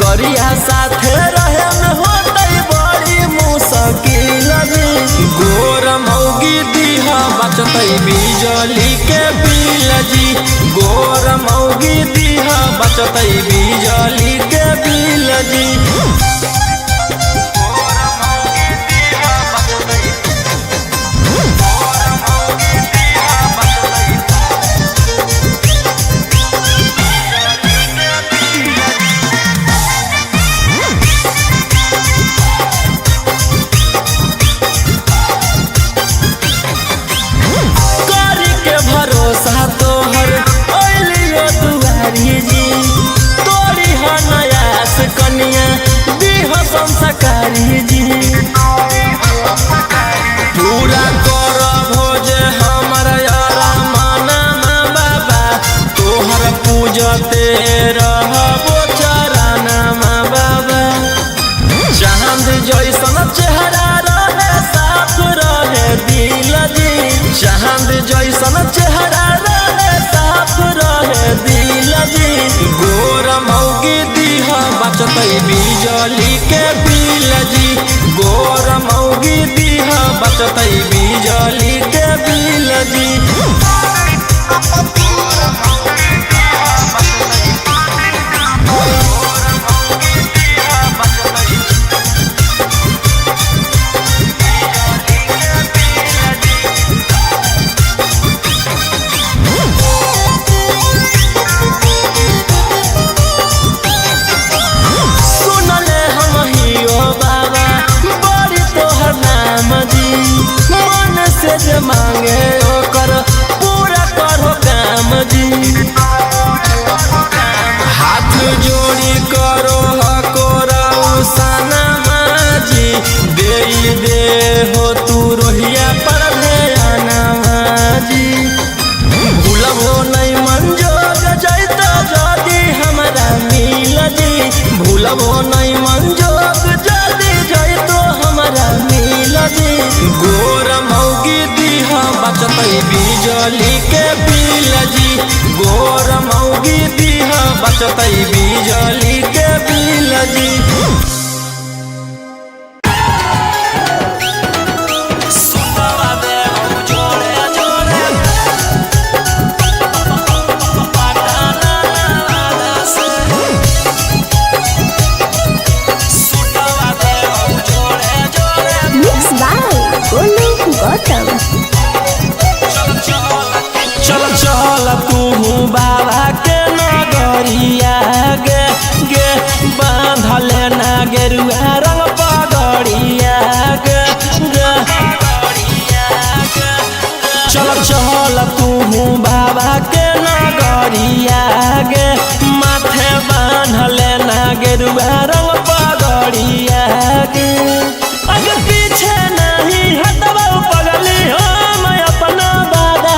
करिया साथे रहे में होतै बड़ी मुश्किल जी गोर मौगी दीहा बचतै बिजली के बिल जी गोर मौगी दीहा बचतै बिजली के बिल जी करी के भरोसा तोहर ओलियो दुआरी जी तोरी ह नयास कनिया दीह संस्कारी जी पूरा कर भोज हमर यारा माना बाबा तोहर पूजते रहबो चराना बाबा चांद जैसन चेहरा रहे साफ रहे दिल जी चांद जैसन चेहरा रहे साफ रहे दिल जी गोर मौगी दीहा बचतै बिजली के बिल जी गोर मौगी दीहा बचतै बिजली के बिल जी सुनले हम हियो बाबा बड़ी तोहर नाम जी मन से जे मांगे ओकर पूरा करो काम जी हाथ जोड़ी करो हकोरा उसाना जी दे हो तू रोहिया पर ध्याना जी भूलबो नहीं मंजोग जैत जदी हमरा मिल जी भूलबो नहीं मंजोग जदी जैतो हमरा मिल जी गोर मौगी दीहा बचतै बिजली के बिल जी गोर मौगी दीहा बचतै बिजली के बिल जी सुतवा दे हम जोड़े जोड़े सुतवा दे हम जोड़े जोड़े Mixed by Golu Gautam. चल चल तू बाबा के नगरिया गे गे बांधले ना गेरुआ रंग पगड़िया गे गे चल चल तू बाबा के नगरिया गे माथे बांधले ना गेरुआ रंग पगड़िया गे आगे पीछे नहीं हटवा पगली हो मैं अपना दादा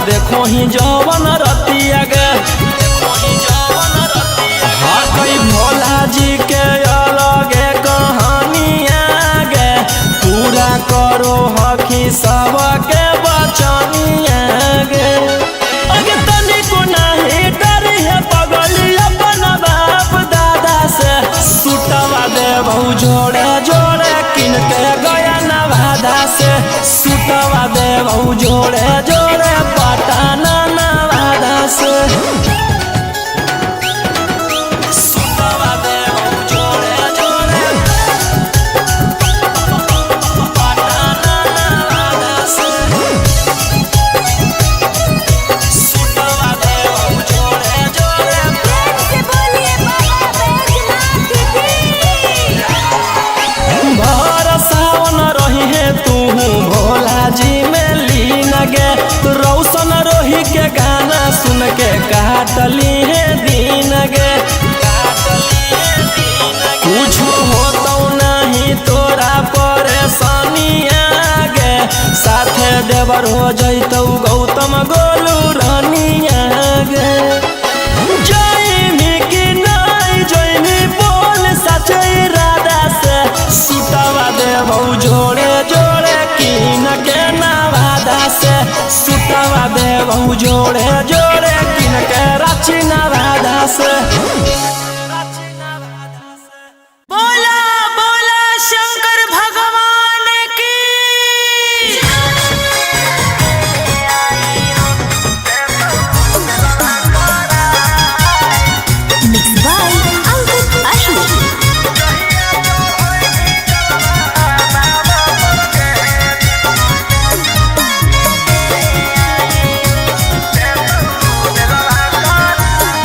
देखो ही जवन रतिया गे हकई भोला जी के अलगे कहानिया गे पूरा करो हकी सबके बचनिया गे अगे तनिको नहीं डरी है पगली अपन बाप दादा से सुटवा देबहु जोड़े जोड़े किन के गया नवादा से सुटवा देबहु जोड़े जोड़े पटना नवादा से सुटवा देबहु जोड़े जोड़े पटना नवादा से सुटवा देबहु जोड़े जोड़े से बोलिए बाबा बैजनाथ की भर सावन रही है तू भोला जी में लीन गे रौशन रोही के गाना सुन के काटली है दिन गे कुछ होतो नहीं तोरा परेशानिया गे साथे देवर हो जैतौ गौतम गोलू रानिया गे जैनी कि नहीं जैनी बोल सच इरादा से सुटवा देबहु जोड़े जोड़े किन के नवादा से सुटवा देबहु जोड़े जोड़े किन के रांची नवादा से बोला बोला शंकर भगवान की मिक्स बाय अंकित अशोक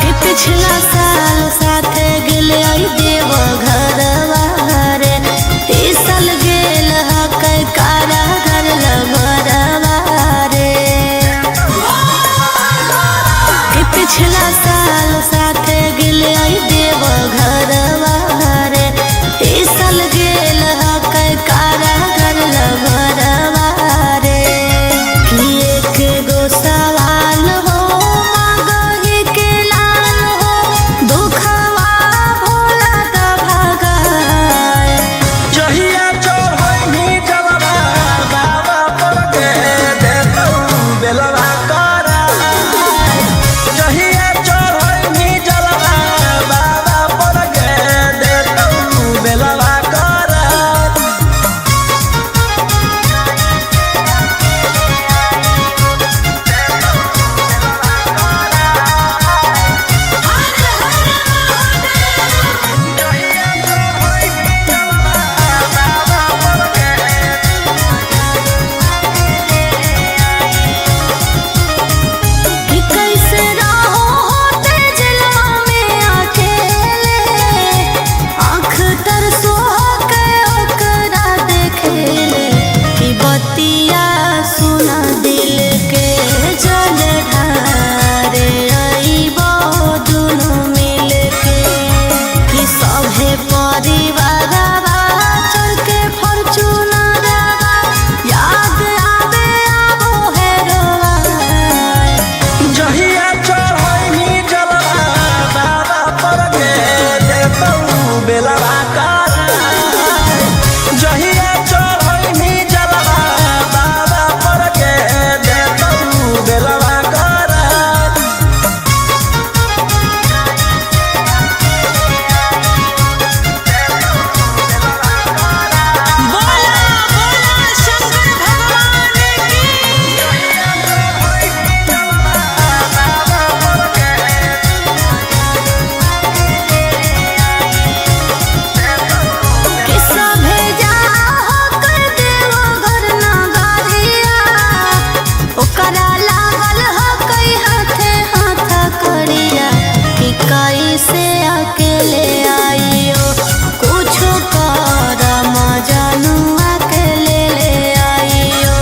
कि पिछला साल साथे गेले आई देव घरवा रे ई साल गेल हकै कारा घर लभरवा रे कि पिछला साल साथे गेले आई देव घरवा रे ई साल गेल हकै कारा घर लभरवा रे कि एक गो सवाल हो मगही के लाल हो दुखवा भोला द भगाए जहिया चढ़ैनी जलवा बाबा पर के देतौ बेलवा करा जहिया चढ़ैनी जलवा बाबा पर के देतौ बेलवा करा कि कैसे रहो होते जलवा में अकेले आँख तरसो के ओकरा देखेले कि बतिया सुना दिल के जल ढारे अइबो दुनु मिल के कि सभे परिवारवा चढ़ के फॉर्च्यूनरवा याद आवे आबो हेरोवा जहिया चढ़ैनी जलवा बाबा पर के देतौ बेलवा करा जहिया चढ़ैनी जलवा बाबा पर के देतौ बेलवा करा बोला बोला शंकर भगवान कि सभे जाहो कर देवो घर नगरिया ओकरा लागल हकै हाथे हाथ करिया कि कैसे अकेले आइयो कुछो कर मजनुआ के ले आइयो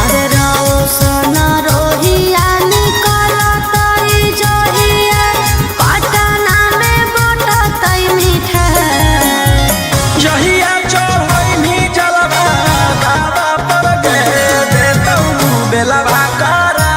अरे रौशन रोहिया निकलत जहिया पटना में बटतै मिठाई जहिया चढ़ैनी जलवा बाबा पर के देतौ बेलवा करा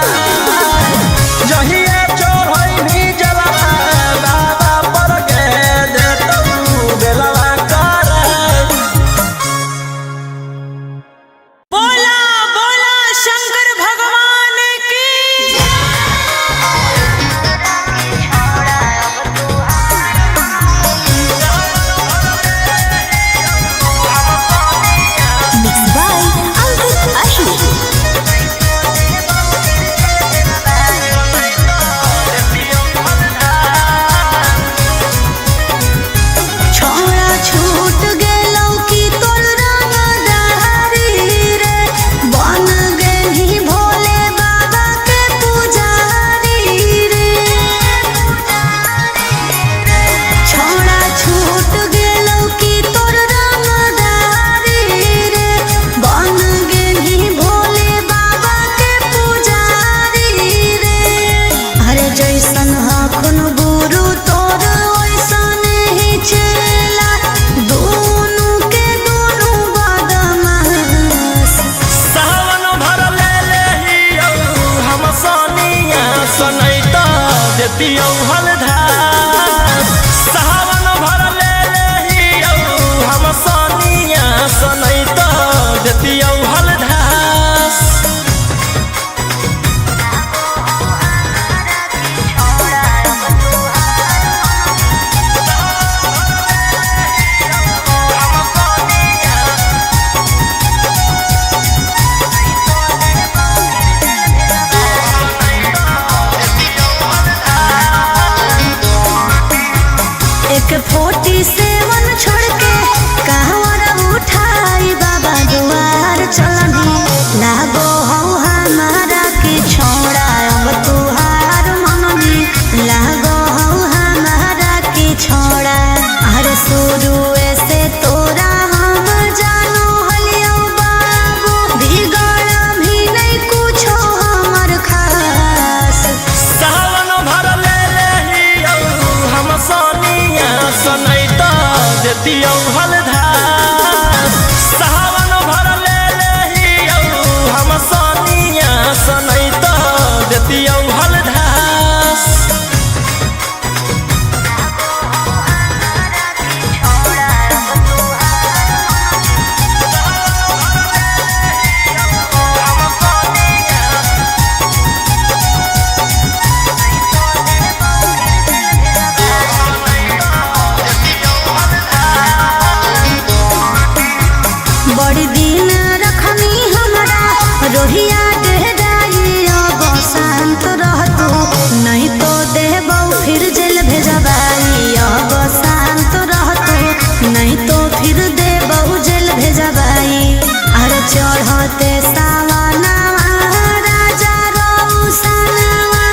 के 47 छोड़ के कहवर उठाई बाबा दुआर चलनी लागो हौ हमारा के छोड़ा अब तुहार मननी लागो हौ हमारा के छोड़ा अरे शुरू से तोरा हम जानो हलियो बाबू बिगड़ भी नहीं कुछो हमर खास सावन भर ले लेहियो हम सोनिया सनैता देतियो हलधास सावन भर ले लेहियो हम सोनिया सनैता देतियो हलधास बड़ी दिन रखनी हमरा रोहिया डेहराई अब शांत रहतू नहीं तो देबौ फिर जेल भेजबाई अब शांत रहतू नहीं तो फिर देबौ जेल भेजबाई अरे चढ़ते सावनवा राजा रौसनवा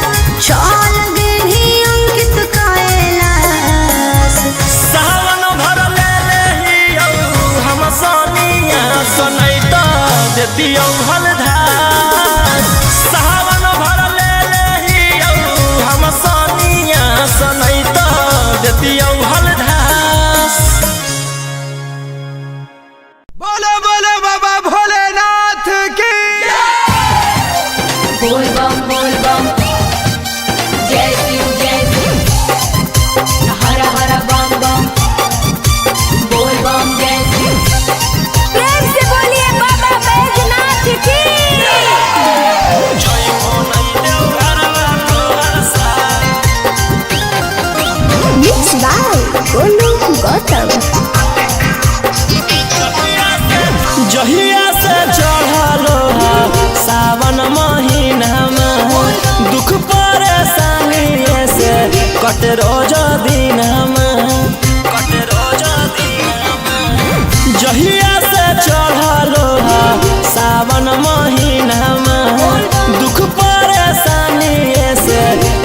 चल गेली अंकित कैलाश सावन भर ले लेहियो हम सोनिया सनैता देतियो हलधास सावन भर ले लेहियो हम सोनिया सनैता देतियो हलधास बोलो बोलो बाबा भोलेनाथ की बोल बम जय शिव हर हर बम बम बोल बम जय शिव प्रेम से बोलिए बाबा बैजनाथ की जय हो नहीं देव घरवा तोहर साथ मिक्स बाय गोलू गौतम जहिया से चढ़लो सावन महीना में दुख परेशानी से कट रोज दिन जहिया से चढ़लो सावन महीना में दुख परेशानी से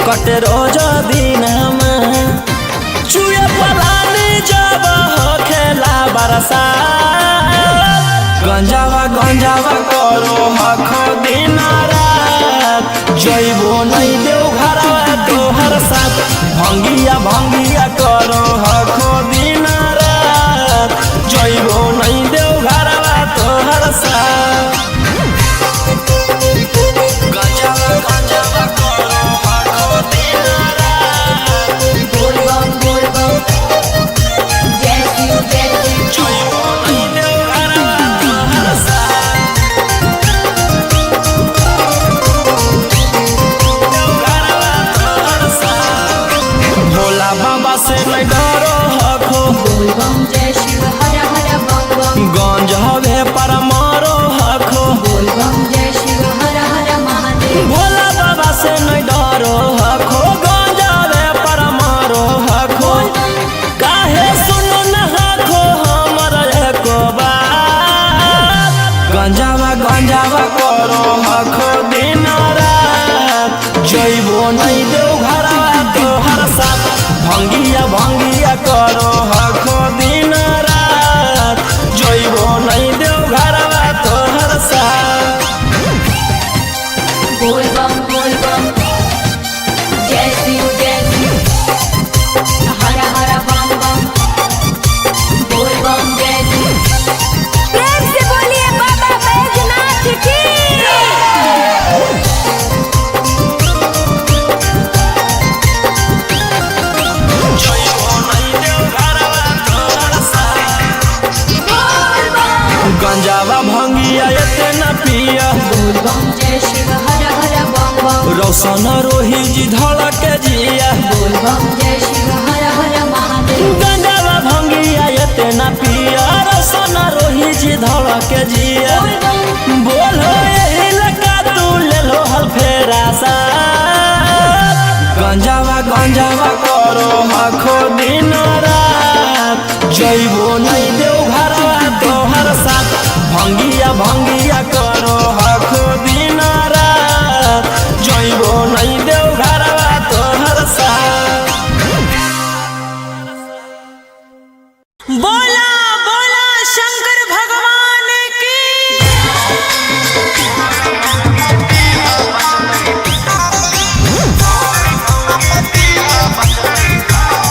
कट रोज दिन चुए पलानी जब हो खेला बरसा गंजावा करो हखो दिन रात जइबो नहीं देव घरवा तोहर साथ भंगिया करो हखो दिन रात जइबो नहीं देव घरवा तोहर साथ गंजावा करो हखो दिन रात बोल बम जय शिव जइबो नहीं देव घरवा तोहर साथ भोला बाबा से नहीं डरो हखो बोल बम जय शिव हर हर बम गंज हवे पर मारो हखो बोल बम जय शिव हर हर महादेव भोला बाबा से नहीं डरो हखो गंज हवे पर मारो हखो काहे सुनो न हखो हमर एको बात गंजावा करो हखो दिन रात जइबो नहीं देव घरवा तोहर साथ भंगिया करो हखो दिन रात जइबो नहीं देव घरवा तोहर साथ बोल बम जय शिव हर हर बम बोल बम जय शिव प्रेम से बोलिए बाबा बैजनाथ की जइबो नहीं देव घरवा तोहर साथ गंजावा भंगिया एते न पिया बोल बम जय शिव हर हर बम रौशन रोही जी धड़क जिया बोल बम जय शिव हर हर महादेव गंजावा भंगिया एते न पिया रौशन रोही जी धड़क जिया बोलो यही लगा तू ले लो हल फेरा सा गंजावा करो हखो दिन रात बोला बोला शंकर भगवान की।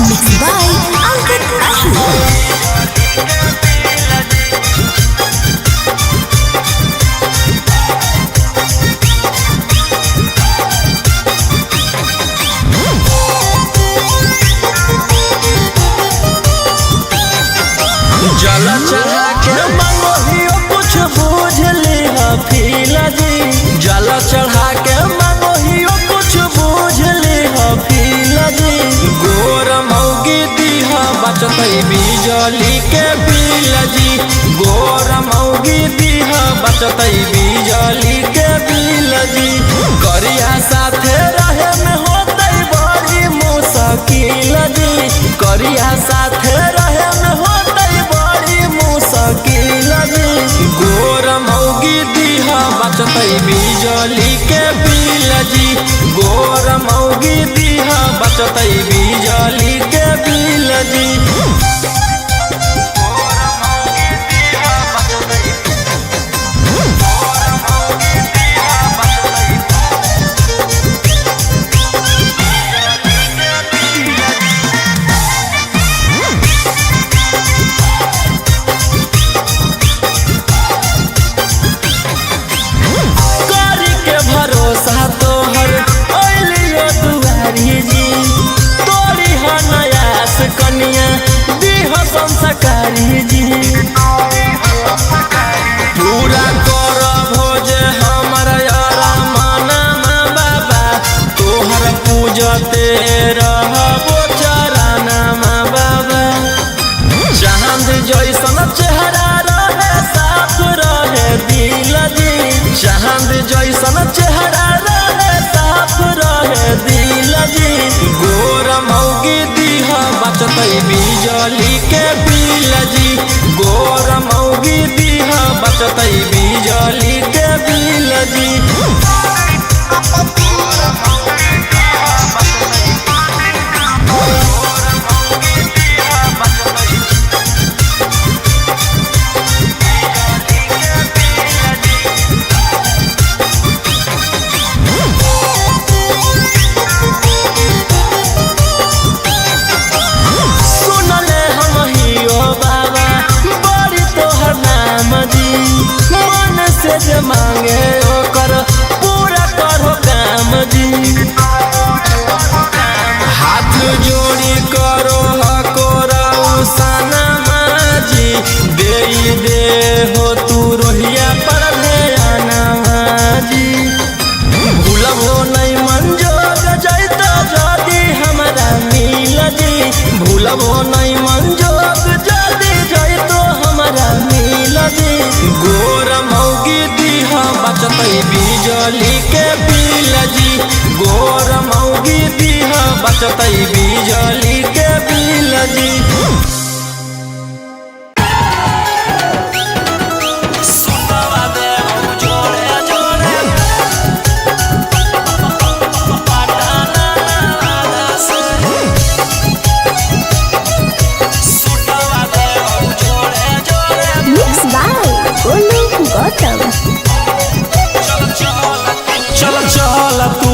Mixed by Ankit Ahu. जल चढ़ा के मांगो हियो कुछ बूझ ली फील जी। जल चढ़ा के मांगो हियो कुछ बूझ ली फील जी। गोर मौगी दीहा बचतई बिजली के बिल जी। गोर मौगी दीहा बचतई बिजली के बिल जी। करिया साथे रहे में होतई बड़ी मुश्किल जी। करिया साथे रहे में होतई बड़ी मुश्किल जी। गोर मौगी दीहा बचतई बिजली के बिल जी। गोर मौगी दीहा बचतई बिजली के बिल जी। करी के भरोसा तोहर अइलियो दुआरी जी। तोरी नयास कनिया दीह संस्कारी जी। पूरा कर भोज हमर अरमानमा बाबा। तोहर पूजते रहबो चरनमा बाबा। चांद जैसन चेहरा रहे साफ रहे दिल जी। चांद जैसन चेहरा रहे साफ रहे दिल जी। गोर मौगी दीहा बचतई बिजली के बिल जी। गोर मौगी दीहा बचतई बिजली के बिल जी। सुनले हम हियो बाबा बड़ी तोहर नाम जी। मन से जे मांगे ओकर पूरा करो काम जी। हाथ जोड़ी करो हकोरौ सनमा जी। दे हो तू रोहिया पर ध्यानमा जी। भूलबो नहीं मंजोग जैतो जदी हमरा मिल जी। भूलबो नहीं मंजोग जदी जैतो हमरा मिल जी। गोर मौगी दीहा बचतई बिजली के बिल जी। गोर मौगी दीहा बचतई बिजली के बिल जी। सुतवा दे जोड़े जोड़े पटाना से। सुतवा दे जोड़े जोड़े Mixed by Golu Gautam. चल चल तू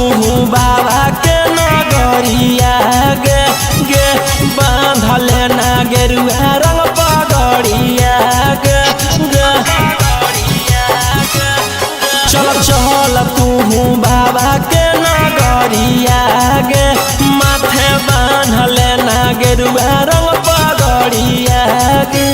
बाबा के नगरिया गे गे। बांधले ना गेरुआ रंग पगड़िया गे गे। चल चल तू बाबा के नगरिया गे। माथे बांधले ना गेरुआ रंग पगड़िया गे।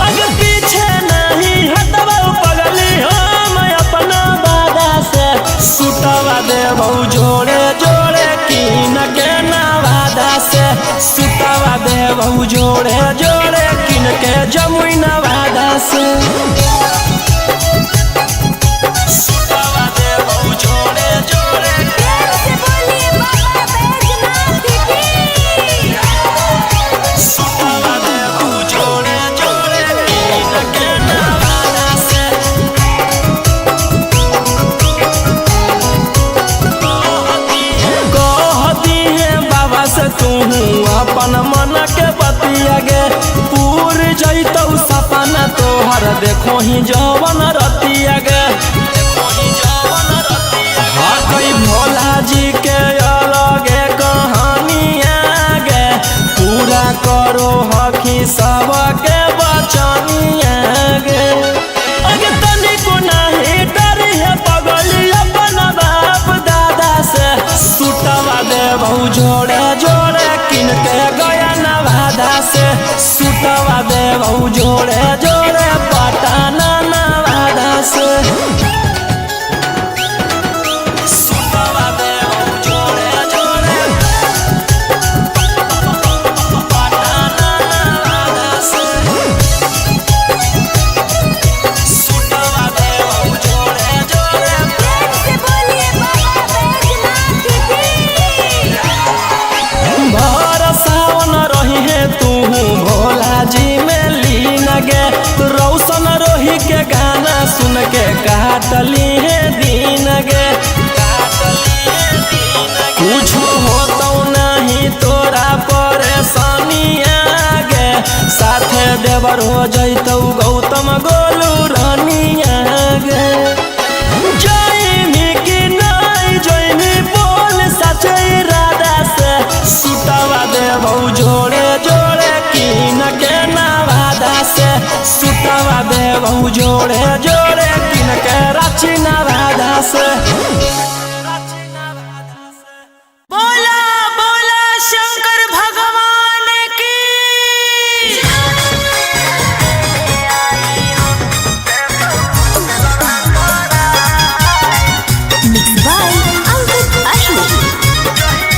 अगर पीछे नहीं हटबो पगली हम अपना बादा से। सुतवा देबौ जोड़े जोड़े किन के नवादा से। सुतवा देबौ जोड़े जोड़े किन के जमुई नवादा से। सुतवा देबौ जोड़े जोड़े सुतवा देबौ जोड़े जोड़े किन के नवादा से। कहती है बाबा से तू अपन मन के बतिया गे। पूरा देखही जवन रतिया गे हाँ कई भोला जी के अलगे कहानिया गे पूरा करो हकी सबके बचनिया गे अगे तनिको नाही डरी है पगली अपन बाप दादा से सुटवा दे बहु जोड़े जोड़े किन के गया नवादा से सुटवा दे बहु जोड़े जोड़े पटना नवादा से सुटवा दे बहु जोड़े जोड़े पटना नवादा से सुटवा दे बहु जोड़े जोड़े सावन रही है तू भोला जी में लीन गे रौशन रोही के गाना सुन के काटली है दीन गे कुछ हो तो नहीं तोरा परेशानिया गे साथे देवर हो जैतौ गौतम गोलू रानिया गे जैमी की नहीं जैमी बोल सचे राधा से सुटवा दे बहु जोड़े जोड़े किन के नवादा से सुटवा दे बहु जोड़े जोड़े किन के रांची नवादा से बोला बोला शंकर भगवान की Mixed by Ankit Ashmi.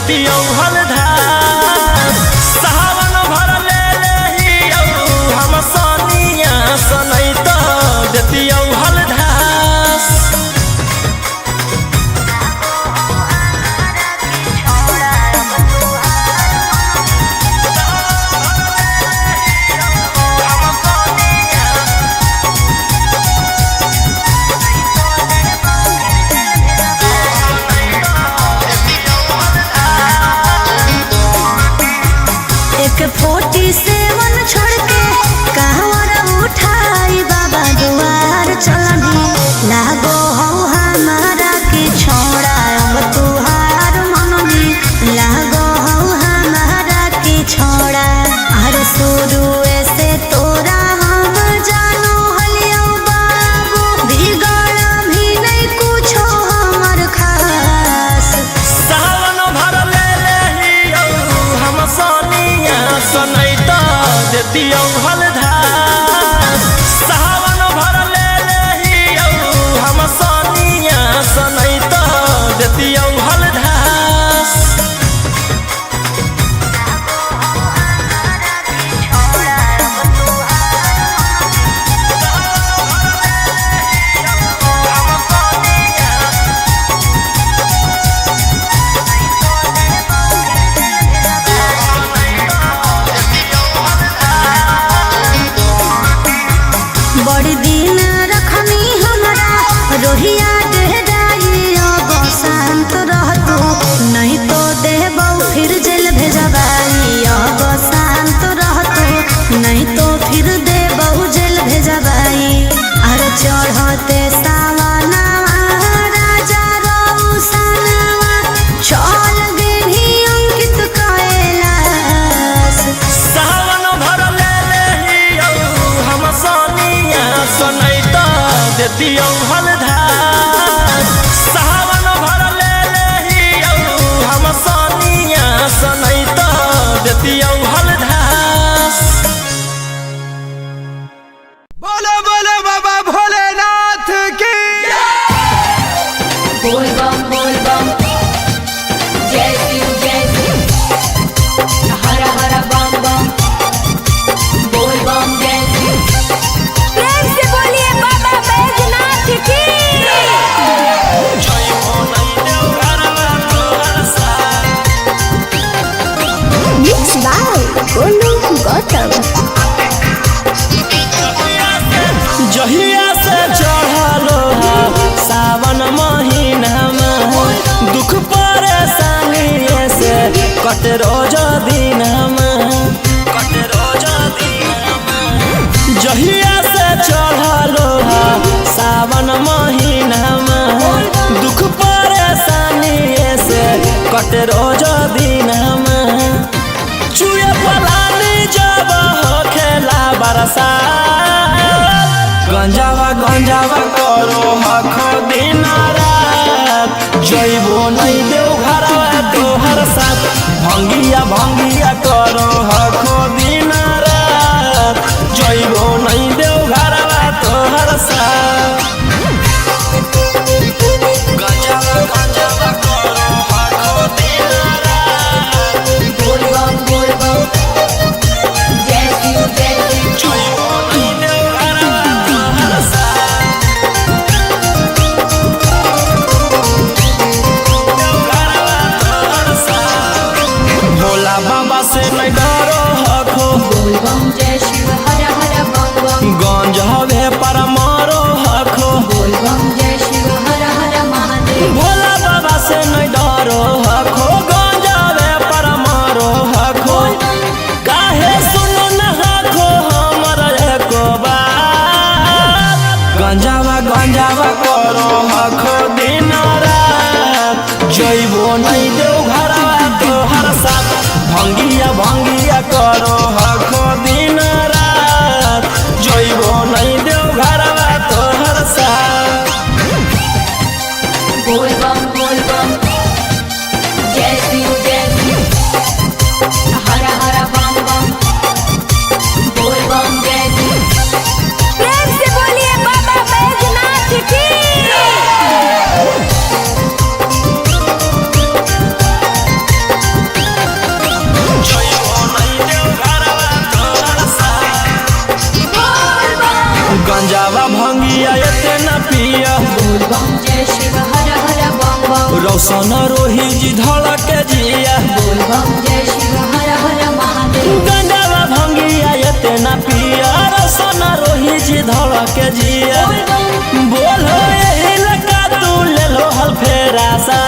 देतियौ हलधार सावन भर ले लेहियौ हम सोनिया सनैत देतियौ हलधार एक 47 छोड़ के कहवर उठाई बाबा दुआर चलनी लागो हो हमारा के छोड़ा अब तुहार मननी लागो हो हमारा के छोड़ा हर शुरू से तोरा हम जानो हलियो बाबू बिगड़ भी नहीं कुछो हमर खास सावन भर ले लेहियौ हम सोनिया सनैत देतियौ हलधार सावन भर ले लेहियौ हम सोनिया सनैत देतियौ हलधार बड़ी दिन रखनी हमरा रोहिया डेहराई अब शांत रहतू नहीं तो देबौ फिर जेल भेजबाई अब शांत रहतू नहीं तो फिर देबौ जेल भेजबाई अरे चढ़ते सावनवा राजा रौसनवा चल गेली अंकित कैलाश सावन भर ले लेहियौ हम सोनिया सनैत देतियौ हलधार सावन भर ले लेहियौ हम सोनिया सनैत देतियौ हलधार बोलो बोलो बाबा भोलेनाथ की बोल बम जय शिव हर हर बम बम बोल बम जय शिव प्रेम से बोलिए बाबा बैजनाथ की जय हो नहीं देव घरवा तोहर साथ मिक्स बाय गोलू गौतम जहिया से चढ़लो सावन महीनामा दुख परेशानी से कट रोज दिनमा जहिया से चढ़लो सावन महीनामा दुख परेशानी से कट रोज दिनमा चुए पलानी जब हो खेला बरसा गंजावा करो हखो दिन रात जइबो नहीं देव घरवा तोहर साथ भंगिया करो हखो दिन रात जइबो नहीं देव घरवा तोहर साथ गंजावा करो हखो दिन रात बोल बम जय शिव जइबो नहीं देव घरवा तोहर साथ भोला बाबा से नहीं डरो हखो बोल बम जय शिव हर हर बम गंज हवे पर मारो हखो बोल बम जय शिव हर हर महादेव भोला बाबा से नहीं डरो हखो गंज हवे पर मारो हखो काहे सुनो न हखो हमर एको बात गंजावा करो हखो दिन रात जइबो नहीं देव घरवा तोहर साथ भंगिया करो हखो दिन रात जइबो नहीं देव घरवा तोहर साथ बोल बम जय शिव हर हर बम बोल बम जय शिव प्रेम से बोलिए बाबा बैजनाथ की गंजावा भंगिया एते न पिया बोल बम जय शिव हर हर बम बम रौशन रोही जी धड़क जिया बोल बम जय शिव हर हर महादेव गंजावा भंगिया एते न पिया रौशन रोही जी धड़क जिया बोल बम बोलो यही लगा तू ले लो हल फेरा सा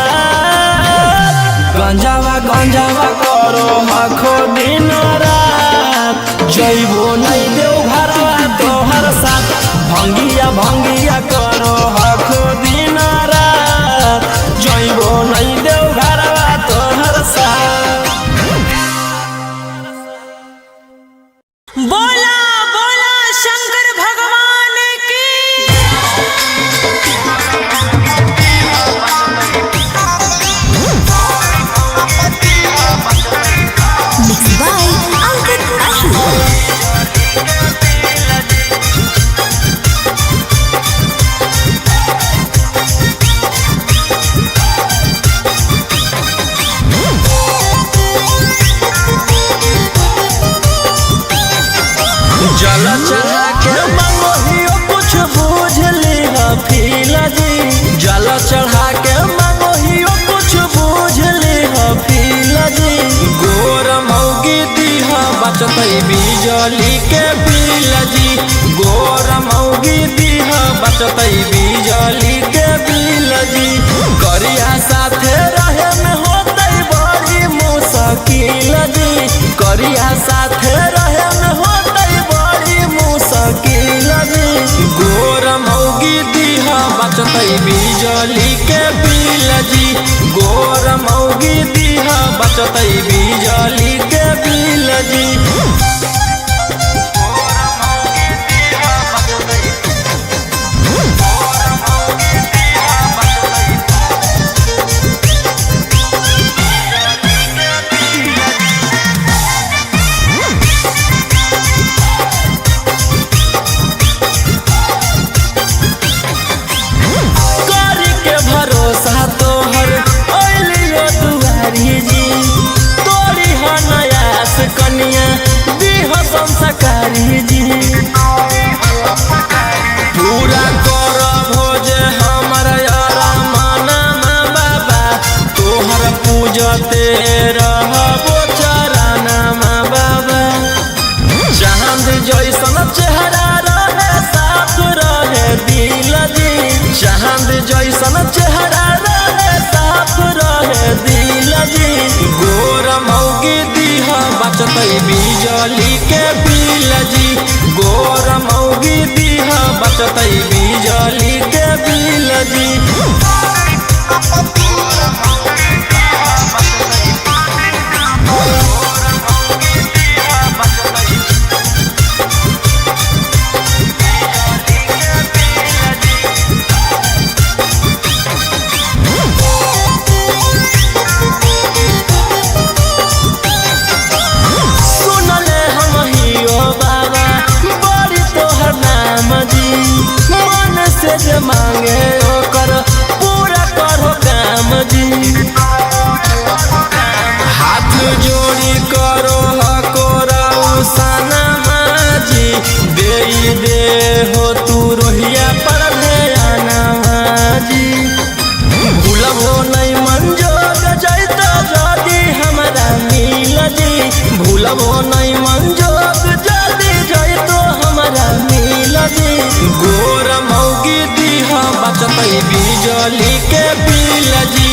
गंजावा गंजावा करो आखो दिन रात जइबो नहीं देव घरवा तोहर साथ भंगिया भंगिया करो आखो दिन रात जइबो नहीं देव घरवा तोहर साथ। बोला बोला शंकर भगवान की Mixed by Ankit Ahu. जल चढ़ा के मंगोहियो कुछ बूझ लिहा फीला जी जल चढ़ा के मंगोहियो कुछ बूझ लिहा फीला जी गोर मौगी दीहा बचतई बिजली के बिल जी गोर मौगी दीहा बचतई बिजली के बिल जी करिया साथे रहे में होतई बड़ी मुश्किल जी करिया साथे रहे में होतई बड़ी मुश्किल जी गोर मौगी दीहा बचतई बिजली के बिल जी गोर मौगी दीहा बचतई बिजली के बिल जी करी के भरोसा तोहर ओलियो दुआरी जी तोरी हनयास कनिया दीह संस्कारी जी पूरा कर भोज हमर यारा माना बाबा तोहर पूजते रहबो चराना बाबा चांद जैसन चेहरा रहे साफ रहे दिल जी चांद जैसन चेहरा रहे साफ रहे दिल जी गोर मौगी दीहा बचतई बिजली के बिल जी गोर मौगी दीहा बचतई बिजली के बिल जी सुनले हम हियो बाबा बड़ी तोहर नाम जी मन से जे मांगे ओकर पूरा करो काम जी हाथ जोड़ी करो हकोराऊ सनमा जी दे हो तू रोहिया पर ध्याना जी भूलबो नहीं मंजोग जैतो जदी हमरा मिल जी भूलबो नहीं मंजोग जदी जैतो हमरा मिल जी गोर मौगी दीहा बचतई बिजली के बिल जी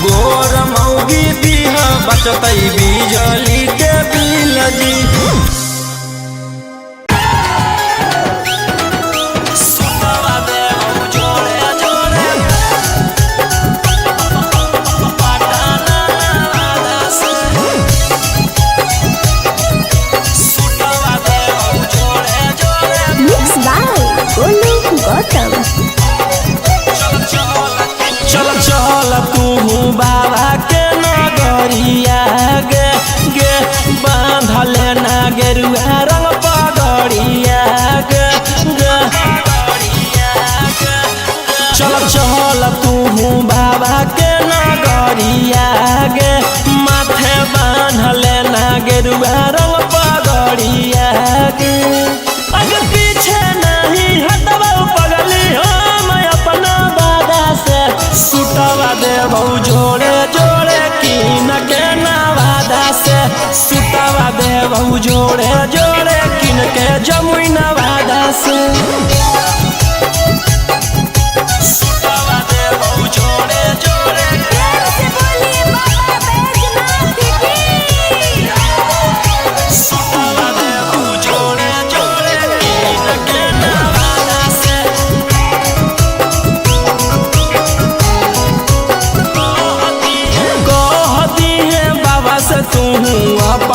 गोर मौगी दीहा बचतई बिजली के बिल जी सुनवा दे हम जोड़े जोड़े पटाना से सुनवा दे हम जोड़े जोड़े Mixed by Golu Gautam. चल चल तू बाबा के नगरिया गे गे बांधले ना गेरुआ रंग पगड़िया गे गे चल चल तू बाबा के नगरिया गे माथे बांधले ना गेरुआ रंग पगड़िया गे अगर पीछे नहीं हटवा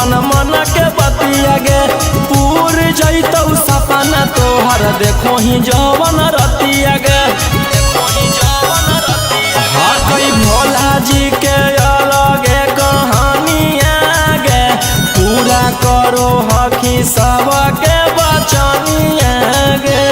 अपन मन के बतिया गे पूर जैतौ सपना तोहर देखो ही जवन रतिया गे हाँ कई भोला जी के अलगे कहानिया गे पूरा करो हकी सबके बचनिया गे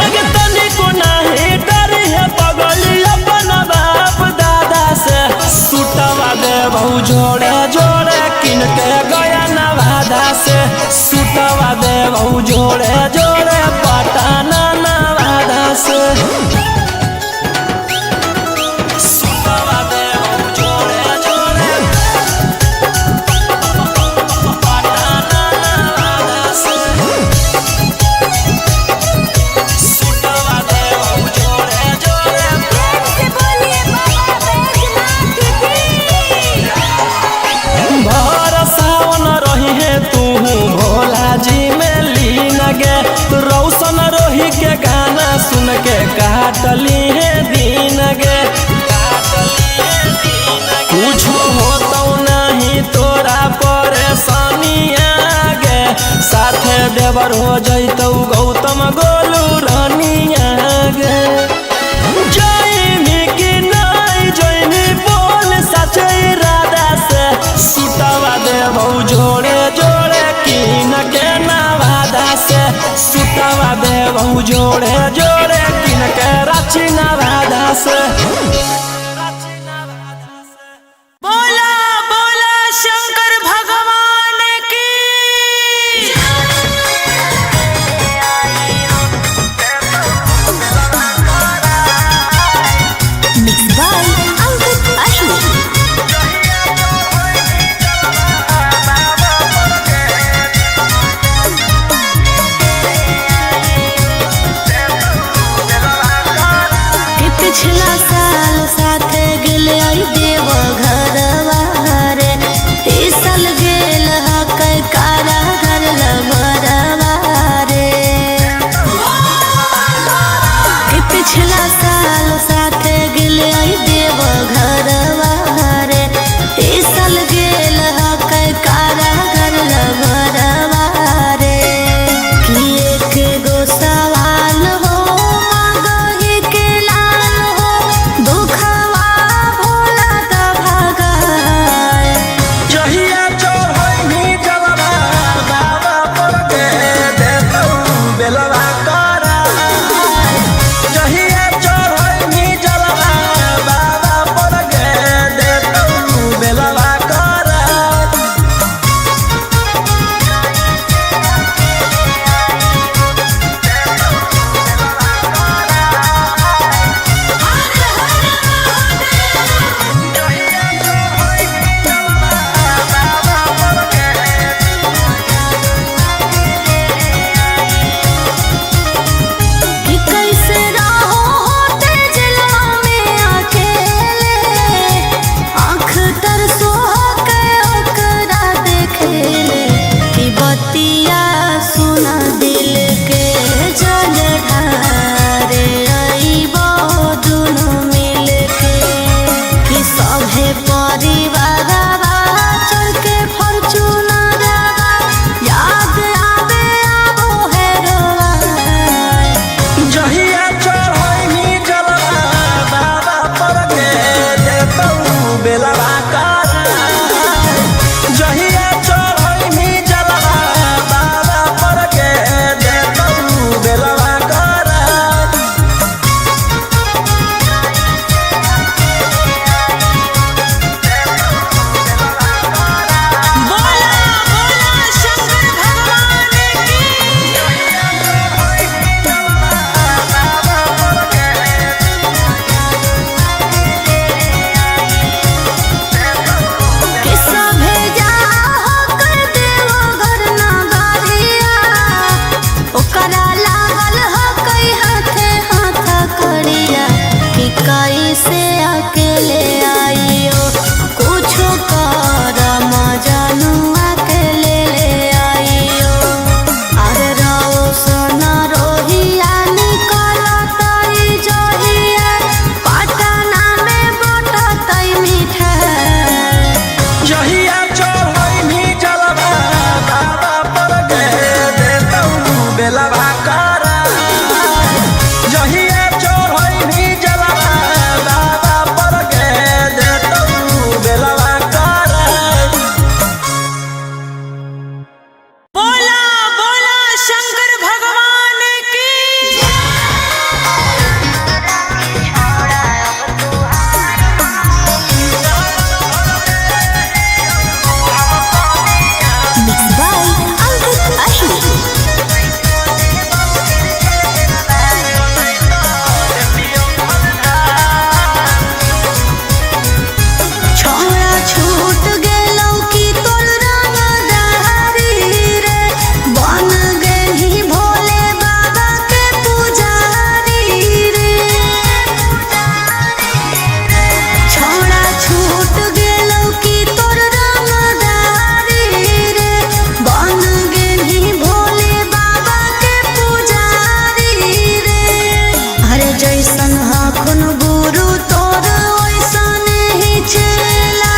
अगे तनिको नहीं डरी है पगली अपन बाप दादा से सुटवा देबौ जोड़े जोड़े किन के गया नवादा से सुटवा देबौ जोड़े जोड़े पटना नवादा से सुटवा देबौ जोड़े जोड़े पटना नवादा से सुटवा देबौ जोड़े जोड़े भर सावन रही है तू भोला जी में लीन गे रौशन रोही के गाना सुन के काटली है दीन गे कुछ होतौ नहीं तोरा परेशानिया गे साथे देवर हो जैतौ गौतम गोलू रानिया गे जैमी कि नहीं जैमी बोल सचे इरादा से सुटवा देबौ जोड़े जोड़े किन के नवादा से सुटवा देबौ जोड़े जोड़े किन के रांची नवादा से बोला बोला शंकर भगवान की Mixed by Ankit Ashwin. कि पिछला साल साथे गेले आई देव घरवा रे ई साल गेल हकै कारा घर लमरवा रे कि पिछला साल साथे गेले आई देव घरवा रे ई साल गेल हकै कारा घर लमरवा रे कि एक गो सवाल हो मांगहि के लाल हो दुख जैसन हाखुन गुरु तोर वैसन ही चेला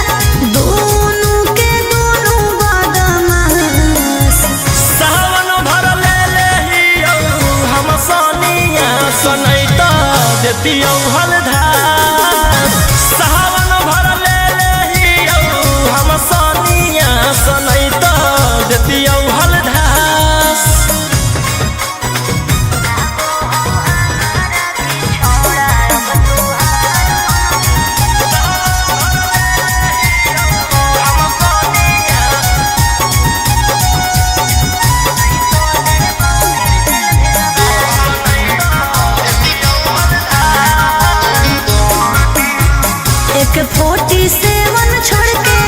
दोनों के दोनों बदमाश सावन भर ले लेहियो हम सोनिया सनैता देतियो हलधार सावन भर ले लेहियो हम सोनिया सनैता देतियो हलधार एक 47 छोड़ के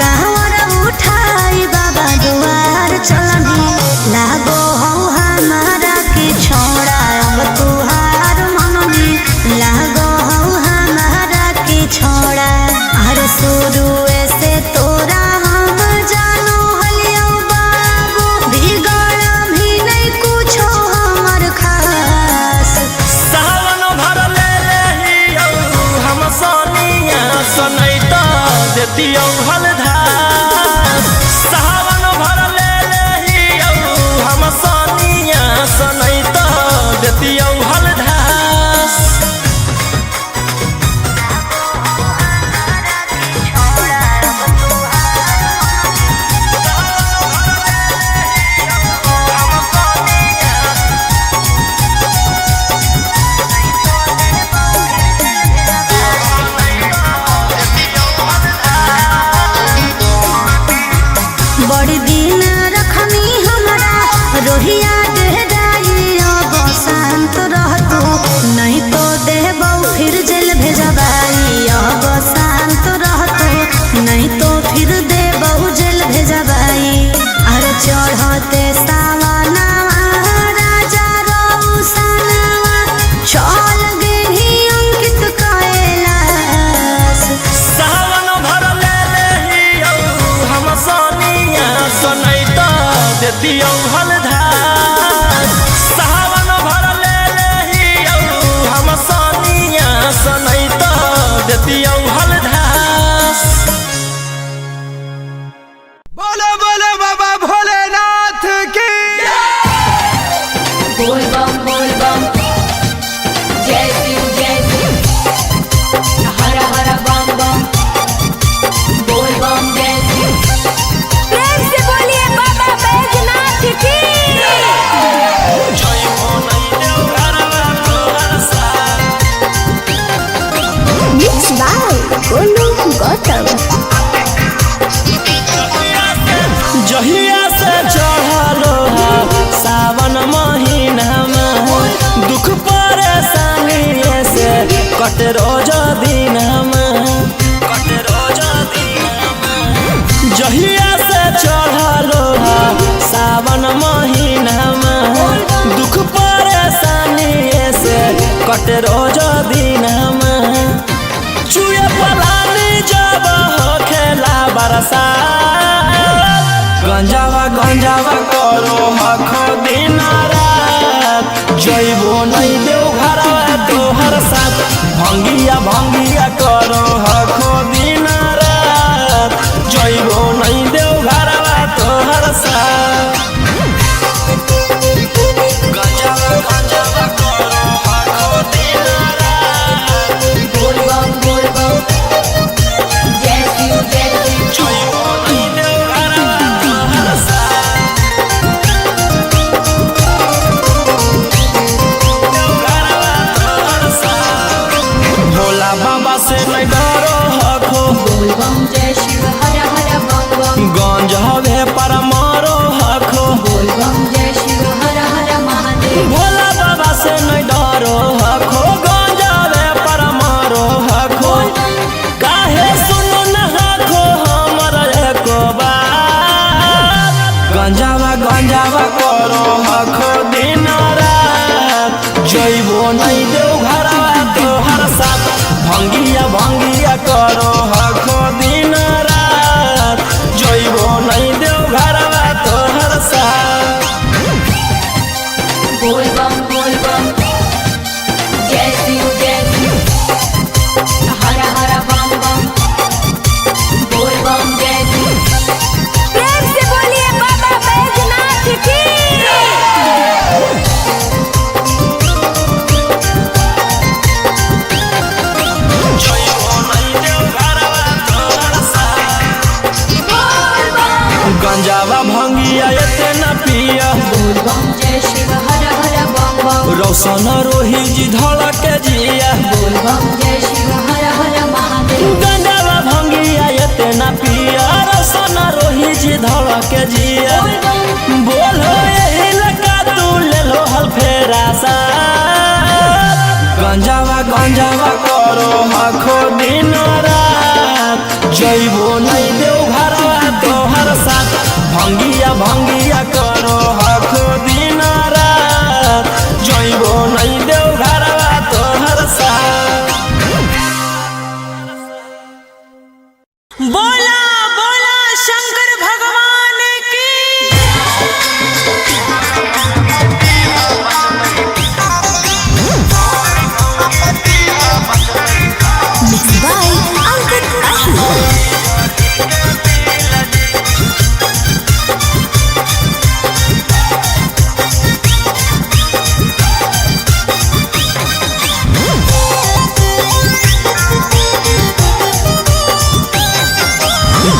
कहवर उठाई बाबा दुआर चलनी लागो हो हमारा के छोड़ा अब तुहार मननी लागो हो हमारा के छोड़ा हर शुरू से तोरा हम जानो हलियो बाबू बिगड़ भी नहीं कुछो हमर खास सावन भर ले लेहियो हम सोनिया सनैता देतियो हलधार सावन भर ले लेहियो हम सोनिया सनैता देतियो हलधार बड़ी दिन रखनी हमरा रोहिया डेराई अब शांत रहतू नहीं तो देबौ फिर जेल भेजबाई अब शांत रहतू नहीं तो फिर देबौ जेल भेजबाई अरे चढ़ते सावनवा राजा रौसनवा चल गेली अंकित कैलाश सावन भर ले लेहियो हम सोनिया सनैता देतियो हलधार सावन भर ले लेहियो हम सोनिया सनैता देतियो हलधार बोलो बोलो बाबा भोलेनाथ की बोल बम जय शिव हर हर बम बम बोल बम जय शिव प्रेम से बोलिए बाबा बैजनाथ की जय हो नहीं देव घरवा तोहर साथ मिक्स बाय गोलू गौतम जहिया से चढ़लो सावन महीना में दुख परेशानी से कट रोज दिन जहिया से चढ़लो सावन महीना में दुख परेशानी से कट रोज दिन चुए पलानी जब हो खेला बरसा गंजावा करो हखो दिन रात जइबो नहीं देव घरवा तोहर साथ भंगिया करो हखो दिन रात जइबो नहीं देव घरवा तोहर साथ गंजावा करो हखो दिन रात बोल बम जय शिव जइबो नहीं देव घरवा तोहर साथ भोला बाबा से नहीं डरो हखो बोल बम जय शिव हर हर बम बम गंज हवे पर मारो हखो बोल बम जय शिव हर हर महादेव भोला बाबा से नहीं डरो हखो गंज हवे पर मारो हखो काहे सुनो न हखो हमर एको बात गंजावा करो हखो दिन रात जइबो नहीं देव घरवा तोहर साथ भंगिया करो हखो दिन रात जइबो नहीं देव घरवा तोहर साथ बोल बम जय जय शिव हर हर बम बम रोशन रोही जी धड़क जिया बोल बम जय शिव हर हर महादेव गंजावा भंगिया इतना पिया रोशन रोही जी धड़क जिया बोल बम बोलो यही लगा तू ले लो हल फेरा सा गंजावा गंजावा करो आखो दिन रात जइबो नहीं देव घरवा तोहर साथ भंगिया भंगिया करो आखो दिन रात जइबो नहीं देव घरवा तोहर साथ। बोला बोला शंकर भगवान की Mixed by Ankit Ahmed.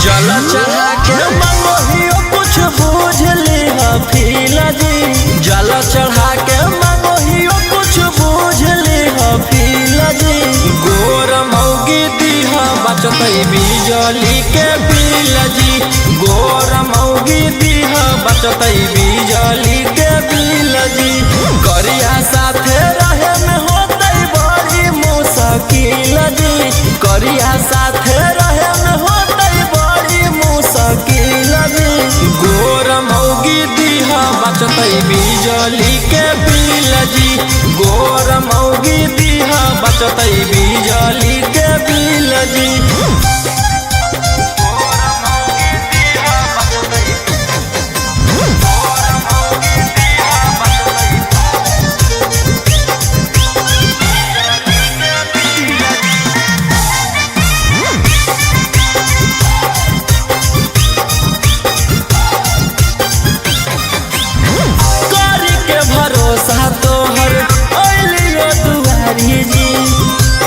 जल चढ़ा के मंगोहियो कुछ बूझ ली फील जी जल चढ़ा के मंगोहियो कुछ बूझ ली फील जी गोर मौगी दीहा बचतई बिजली के बिल जी गोर मौगी दीहा बचतई बिजली के बिल जी करिया साथे रहे में होतई बड़ी मुश्किल जी करिया साथे रहे में होतई बड़ी मुश्किल जी गोर मौगी दीहा बचतई बिजली के बिल जी गोर मौगी दीहा बचतई बिजली के बिल जी करी के भरोसा तोहर अइलियो दुआरी जी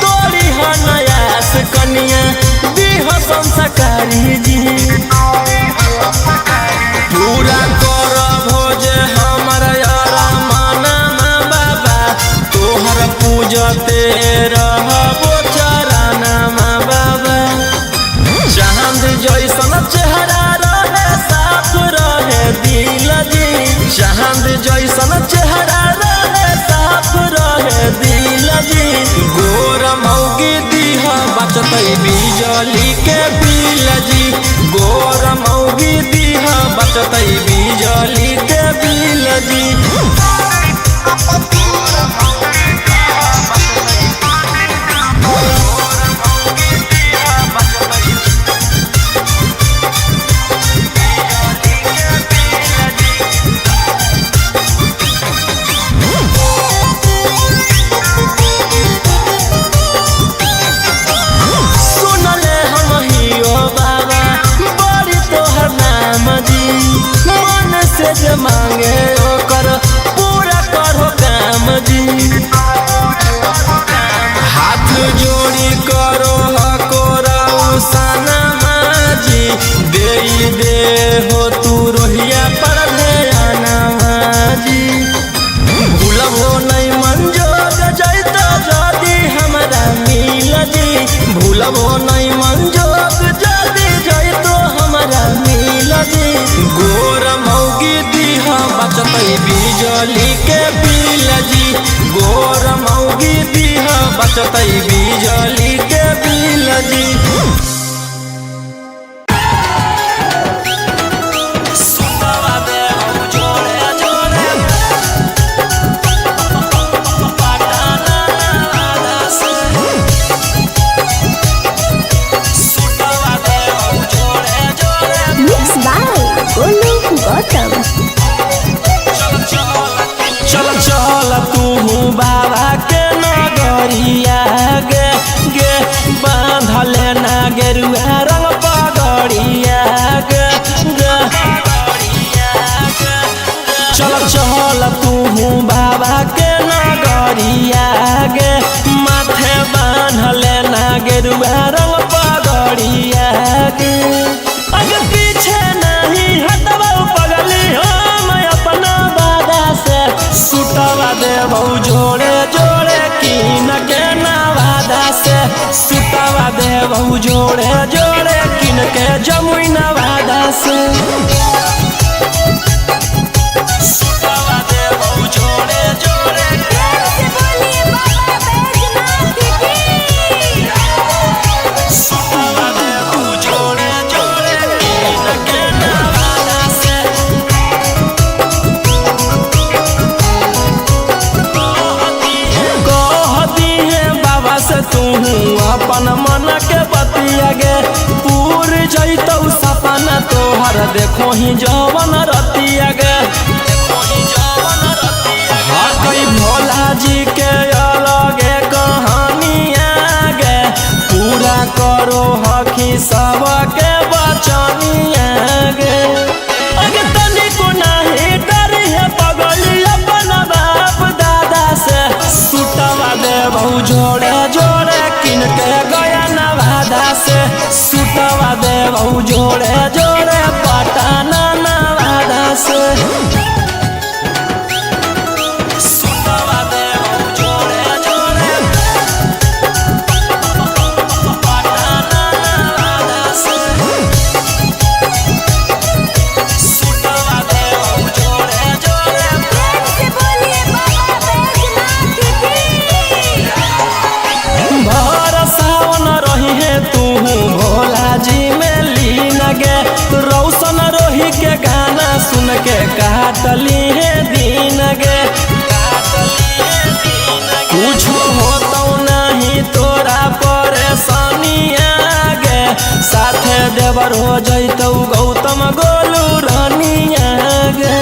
तोरी ह नयास कनिया दीह संस्कारी जी पूरा कर भोज हमर यारा माना बाबा तोहर पूजते रहबो चराना बाबा चांद जैसन चेहरा रहे साफ रहे दिल जी चांद जैसन चेहरा रहे साफ रहे दिल जी गोर मौगी दीहा बचतई बिजली के बिल जी गोर मौगी दीहा बचतई बिजली के बिल जी सुनले हम हियो बाबा बड़ी तोहर नाम जी मन से जे मांगे ओकर पूरा करो काम जी हाथ जोड़ी करो हकोराऊ सनमा जी दे हो तू रोहिया पर ध्यानमा जी भूलबो नहीं मंजोग जैता जदी हमरा मिल जी भूलबो नहीं मंजोग जदी जैतो हमरा मिल जी गोर मौगी दीहा बचतई बिजली के बिल जी गोर मौगी दीहा बचतई बिजली के बिल जी सुनवा दे हम जोड़े जोड़े पटाना से सुनवा दे हम जोड़े जोड़े Mixed by Golu Gautam. चल चल तू बाबा के नगरिया गे गे बांधले ना गेरुआ रंग पगड़िया गे गे चल चल तू बाबा के नगरिया गे माथे बांधले ना गेरुआ रंग पगड़िया गे अगर पीछे नहीं हटवा पगली हम अपना बाबा से देखो ही जवन रतिया गे हाँ कई भोला जी के अलगे कहानिया गे पूरा करो हकी सबके बचनिया गे अगे तनिको नहीं डरी है पगली अपन बाप दादा से सुटवा देबहु जोड़े जोड़े किन के गया नवादा से सुटवा देबहु जोड़े जोड़े पटना नवादा से सुटवा देबहु जोड़े जोड़े पटना नवादा से सुटवा देबहु जोड़े जोड़े भर सावन रही है तू भोला जी में लीन गे रौशन रोही के गाना सुन के काटली है दिन गे कुछ होता नहीं तोरा परेशानिया गे साथे देवर हो जैतौ गौतम गोलू रानिया गे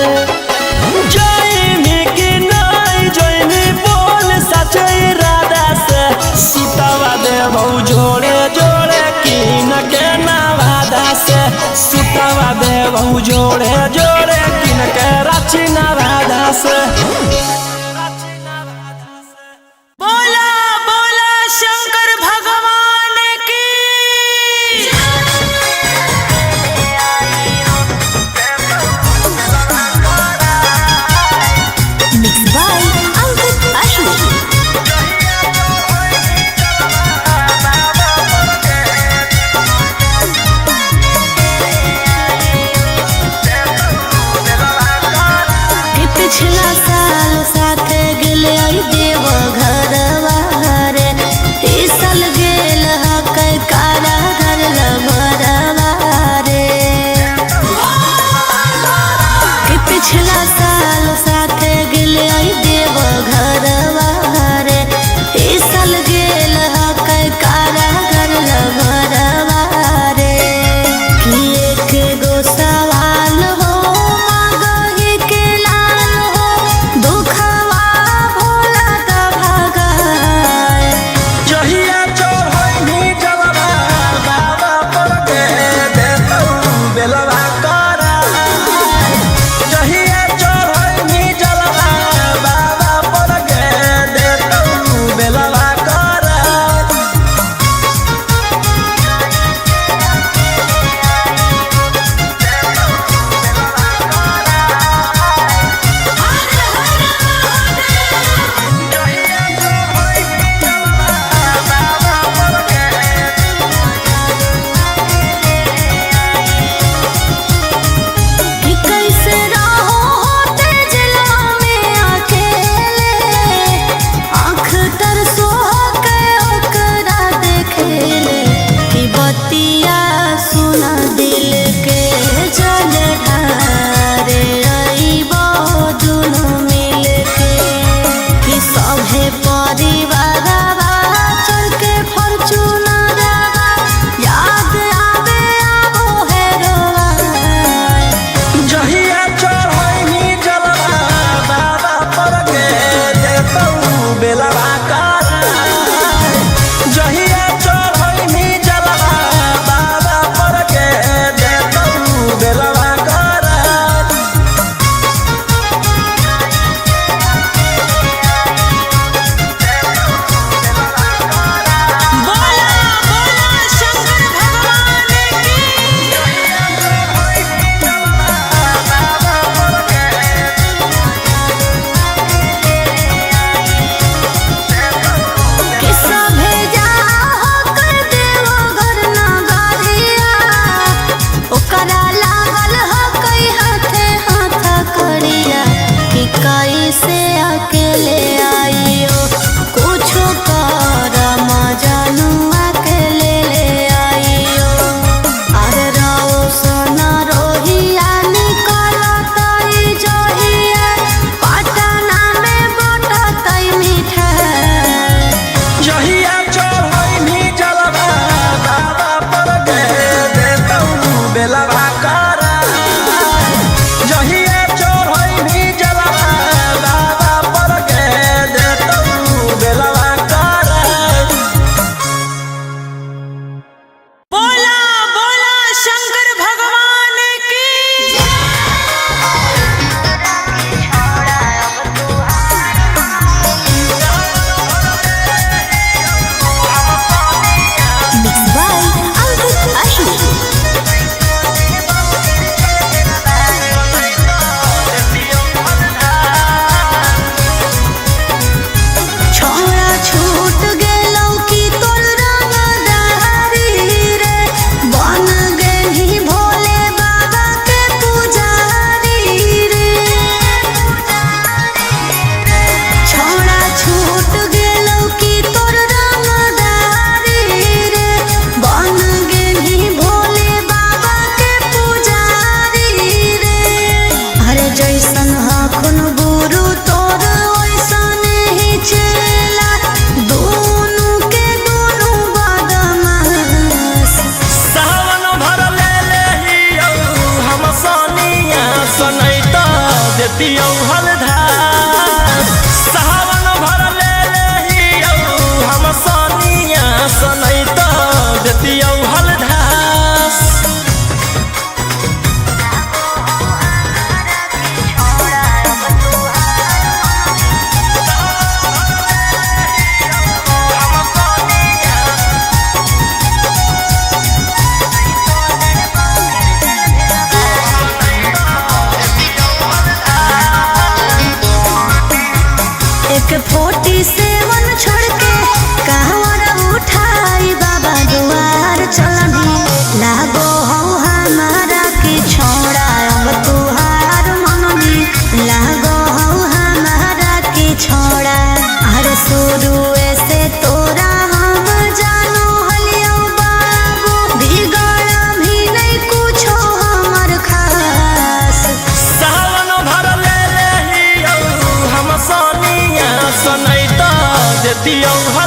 जैमी कि नहीं जैमी बोल सच इरादा से सुटवा देबहु जोड़े जोड़े किन के नवादा से सुटवा देबहु जोड़े जोड़े किन के रांची नवादा से बोला बोला शंकर भगवान की Mixed by Ankit Ashwin. कि पिछला साल साथ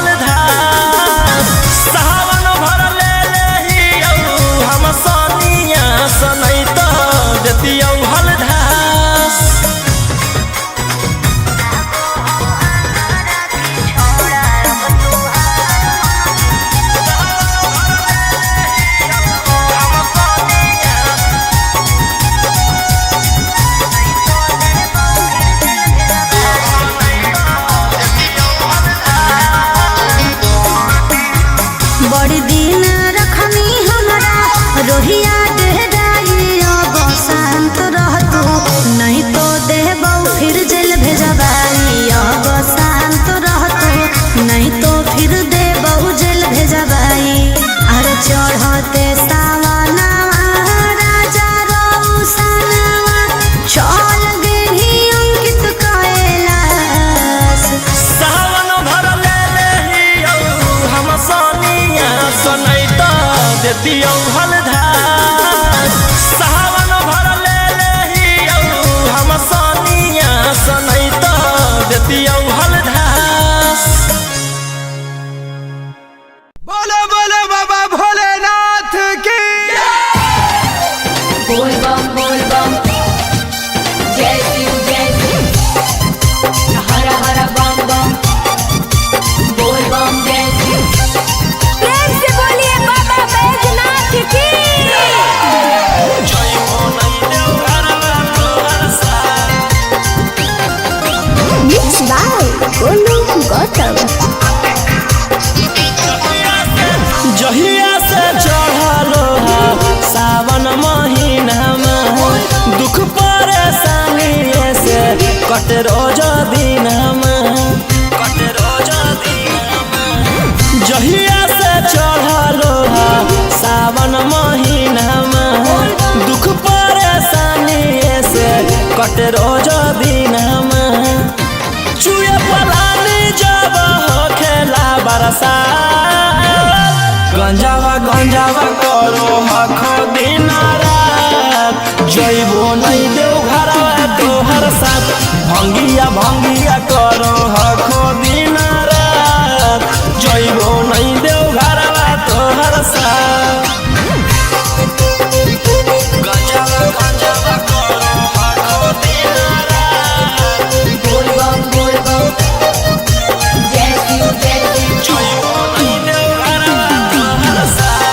हलधार सावन भर ले लेही हम सोनिया सनई तो देतियौ हलधार बड़ी दिन रखनी हमरा रोहिया देहराई अब शांत रहतू नहीं तो देबौ फिर जेल भेजबाई अब शांत रहतू नहीं तो फिर देबौ जेल भेजबाई अरे चढ़ते सावनवा राजा रौसनवा चल गेली अंकित कैलाश सावन भर ले लेही हम सोनिया सनई तो देतियौ हलधार सावन भर ले लेही हम सोनिया सनई तो देतियौ हलधार बोलो बोलो बाबा भोलेनाथ की बोल बम जय शिव हर हर बम बम बोल बम जय शिव प्रेम से बोलिए बाबा बैजनाथ की जय हो नहीं देव घरवा तोहर साथ मिक्स बाय गोलू गौतम जहिया से चढ़लो सावन महीना में दुख परेशानी से कट रोज दिन जहिया से चढ़लो सावन महीना में दुख परेशानी से कट रोज दिन चुए पलानी जब हो खेला बरसा गंजावा करो हखो दिन रात जइबो नहीं देव घरवा तोहर साथ भंगिया करो हखो दिन रात जइबो नहीं देव घरवा तोहर साथ गंजावा करो हखो दिन रात बोल बम जय शिव जइबो नहीं देव घरवा तोहर साथ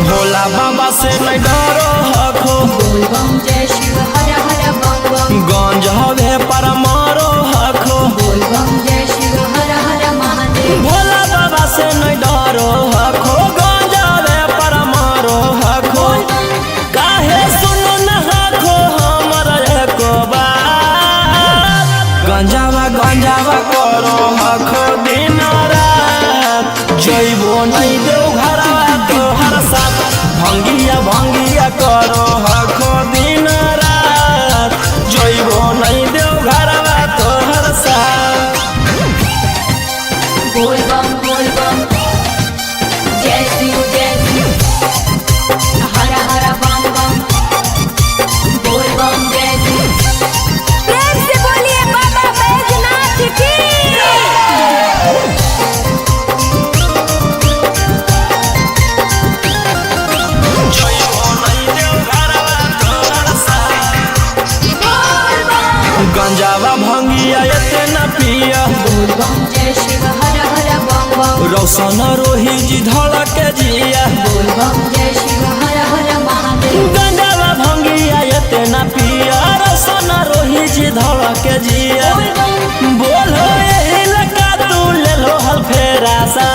भोला बाबा से नहीं डरो हखो बोल बम जय शिव हर हर बम बम गंज हवे पर मारो हखो बोल बम जय शिव हर हर महादेव भोला बाबा से नहीं डरो हखो गंज हवे पर मारो हखो काहे सुनो न हखो हमर एको बात गंजावा करो हखो दिन रात जइबो नहीं देव घरवा तोहर साथ भंगिया करो हखो दिन रात जइबो नहीं देव घरवा तोहर साथ बोल बम जय शिव हर हर बम बम बोल बम जय शिव प्रेम से बोलिए बाबा बैजनाथ की जइबो नहीं देव घरवा तोहर साथ गंजावा भंगिया एते न पिया बोल बम जय शिव हर हर बम बम रौशन रोही जी धड़क जिया बोल बम जय शिव हर हर महादेव गंजावा भंगिया एते न पिया रौशन रोही जी धड़क जिया बोलो यही लगा तू ले लो हल फेरा सा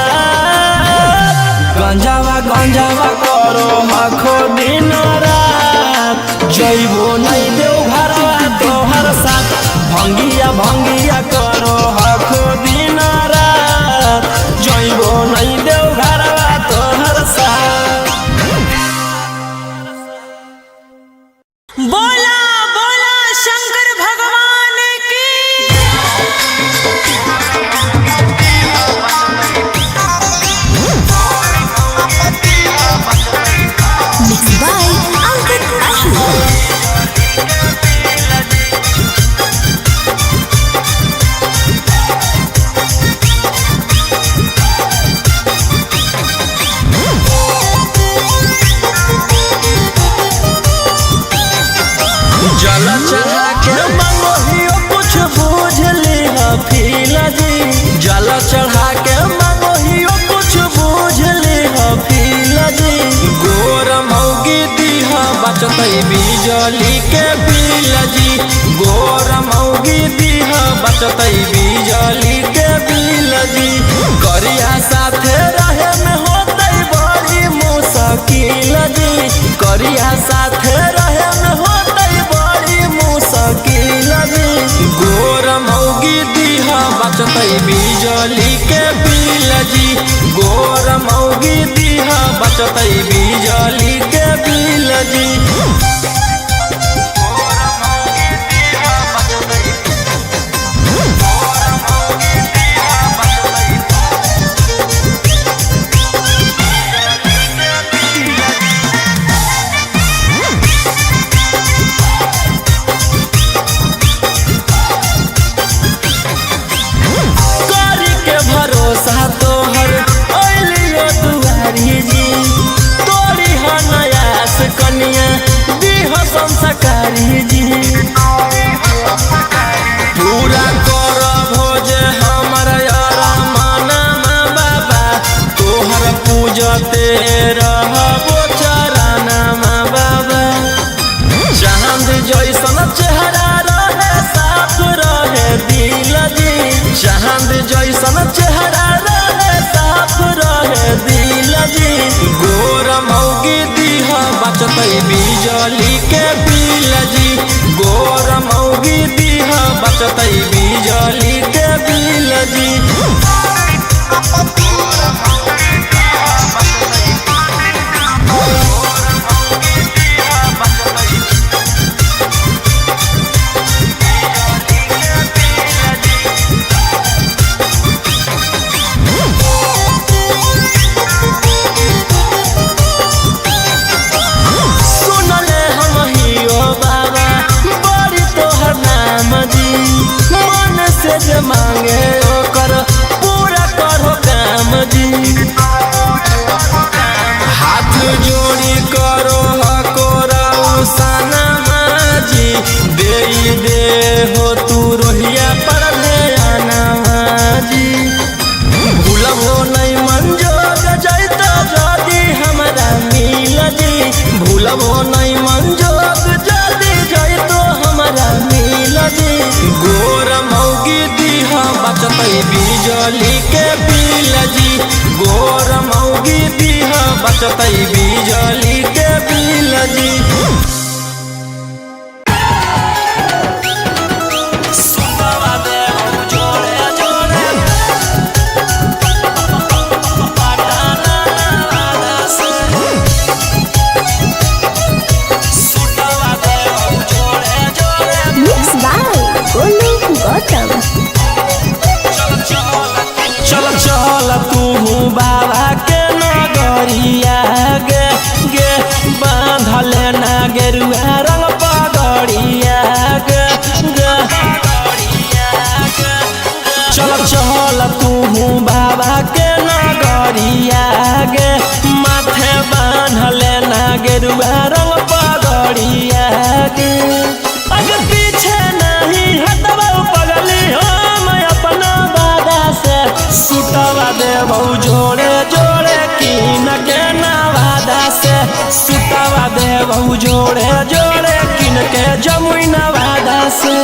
गंजावा करो हखो दिन रात जइबो नहीं देव घरवा तोहर साथ भंगिया करो हखो दिन रात जइबो नहीं देव घरवा तोहर साथ बोला बोला शंकर भगवान की Mixed by Ankit Ashu. चढ़ा के मंगोहियो कुछ बुझली फील जी जल चढ़ा के मंगोहियो कुछ बुझली फील जी गोर मौगी दीहा बचतई बिजली के बिल जी गोर मौगी दीहा बचतई बिजली के बिल जी करिया साथे रहे में होतई बड़ी मुश्किल जी करिया साथे रहे में होतई बड़ी मुश्किल जी गोर मौगी दीहा बचतई बिजली के बिल जी गोर मौगी दीहा बचतई बिजली के बिल जी तोहर ओलियो दुआरी जी तोरी हनयास कनिया दीह संस्कारी जी पूरा कर भोज हमर यार माना बाबा तोहर पूजते रहबो चराना बाबा चांद जैसन चेहरा रहे साफ रहे दिल जी चांद जैसन चेहरा रहे साफ रहे दिल जी गोर मौगी दीहा बचतई बिजली के बिल जी गोर मौगी दीहा बचतई बिजली के बिल जी मांगे ओकर पूरा करो काम जी हाथ जोड़ी करो हकोरा सना जी दे हो तू रोहिया पर ध्याना जी भूलबो नहीं मंजोग जैत जदी हमरा मिल जी भूलबो नहीं मंजोग जदी जैतो हमरा मिल जी गोर मौगी दीहा बचतई बिजली के बिल जी गोर मौगी दीहा बचतई बिजली के बिल जी चल तू बाबा के नगरिया गे गे बांधले ना गेरुआ रंग पगड़िया गे गे चल तू बाबा के नगरिया गे माथे बांधले ना गेरुआ रंग पगड़िया गे अगर पीछे नहीं हटबा पगली हम अपना बादा से सुटवा देबौ जोड़े जोड़े कीन के नवादा से सुटवा देबौ जोड़े जोड़े कीन के जमुई नवादा से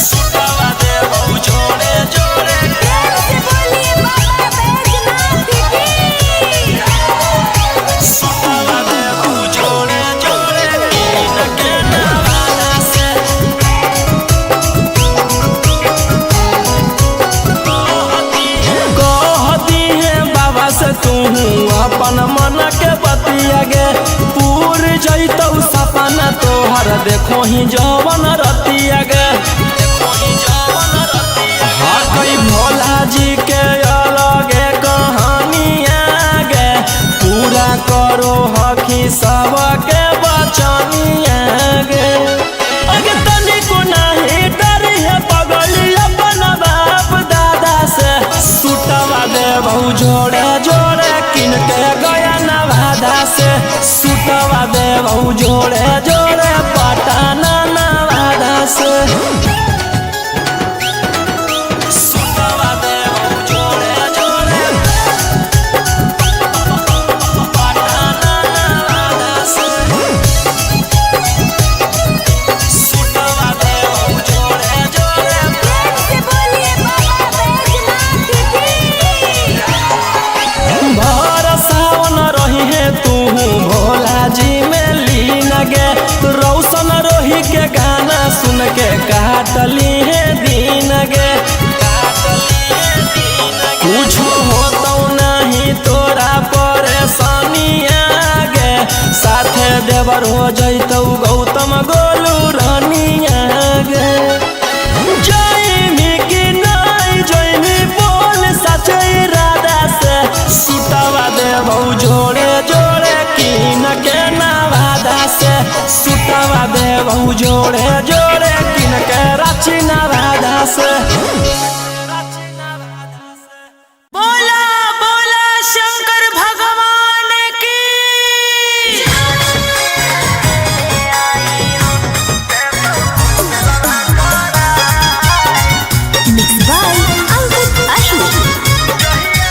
सुटवा देबौ जोड़े जोड़े सुटवा देबौ जोड़े जोड़े कीन के नवादा से तू अपन मन के बतिया गे पूर जैतौ सपना तोहर देखो ही जवन रतिया गे हकई भोला जी के अलगे कहानिया गे पूरा करो हकी सबके बचनिया गे अगे तनिको नहीं डरी है पगली अपन बाप दादा से सुटवा देबौ जोड़े जोड़े किन के गया नवादा से सुटवा देबौ जोड़े के काटली है दिन गे कुछ होतौ नहीं तोरा परेशानिया गे साथे देवर हो जैतौ गौतम गोलू रानिया गे जैमी कि नहीं जैमी बोल सच इरादा से सुतवा देबौ जोड़े जोड़े किन के नवादा से सुतवा देबौ जोड़े जोड़े किन के रांची नवादा से। बोला बोला शंकर भगवान की Mixed by Ankit Ashok.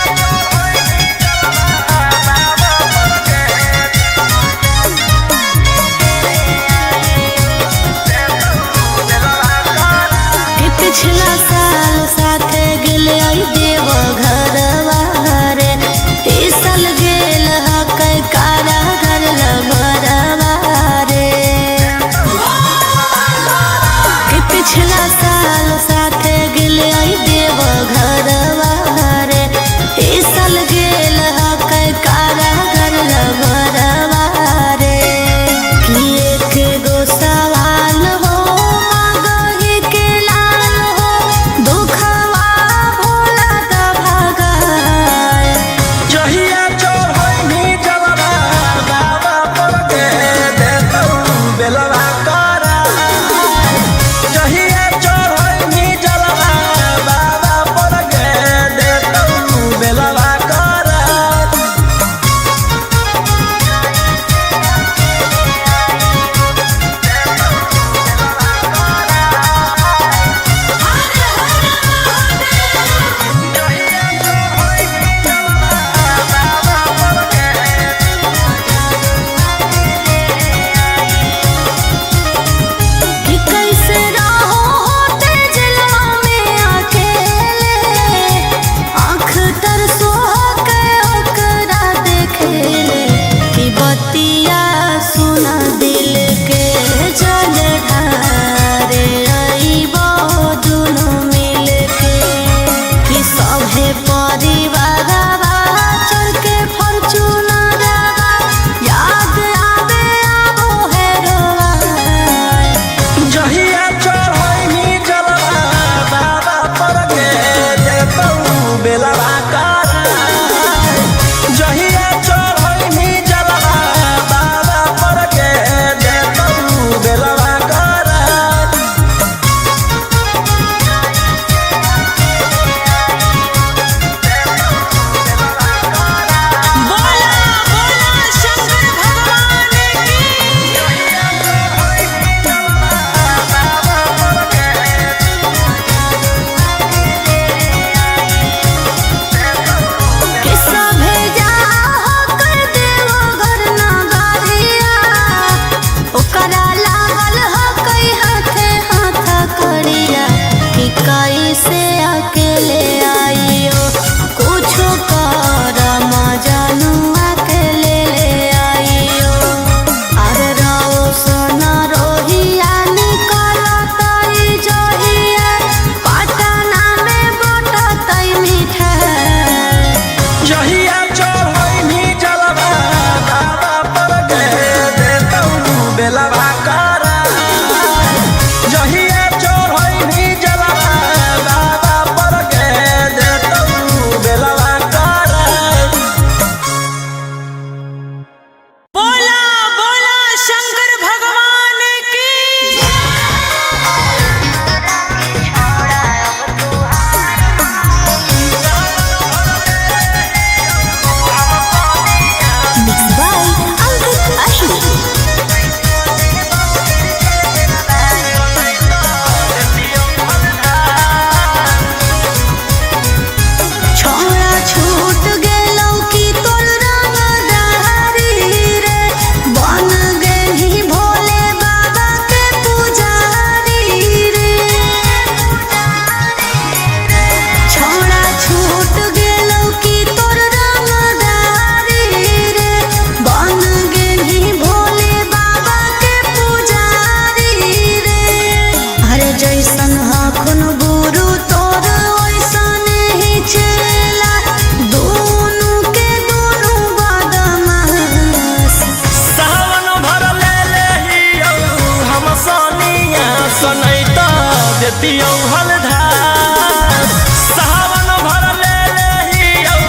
देतियौ हलधार सावन भर ले लेहियौ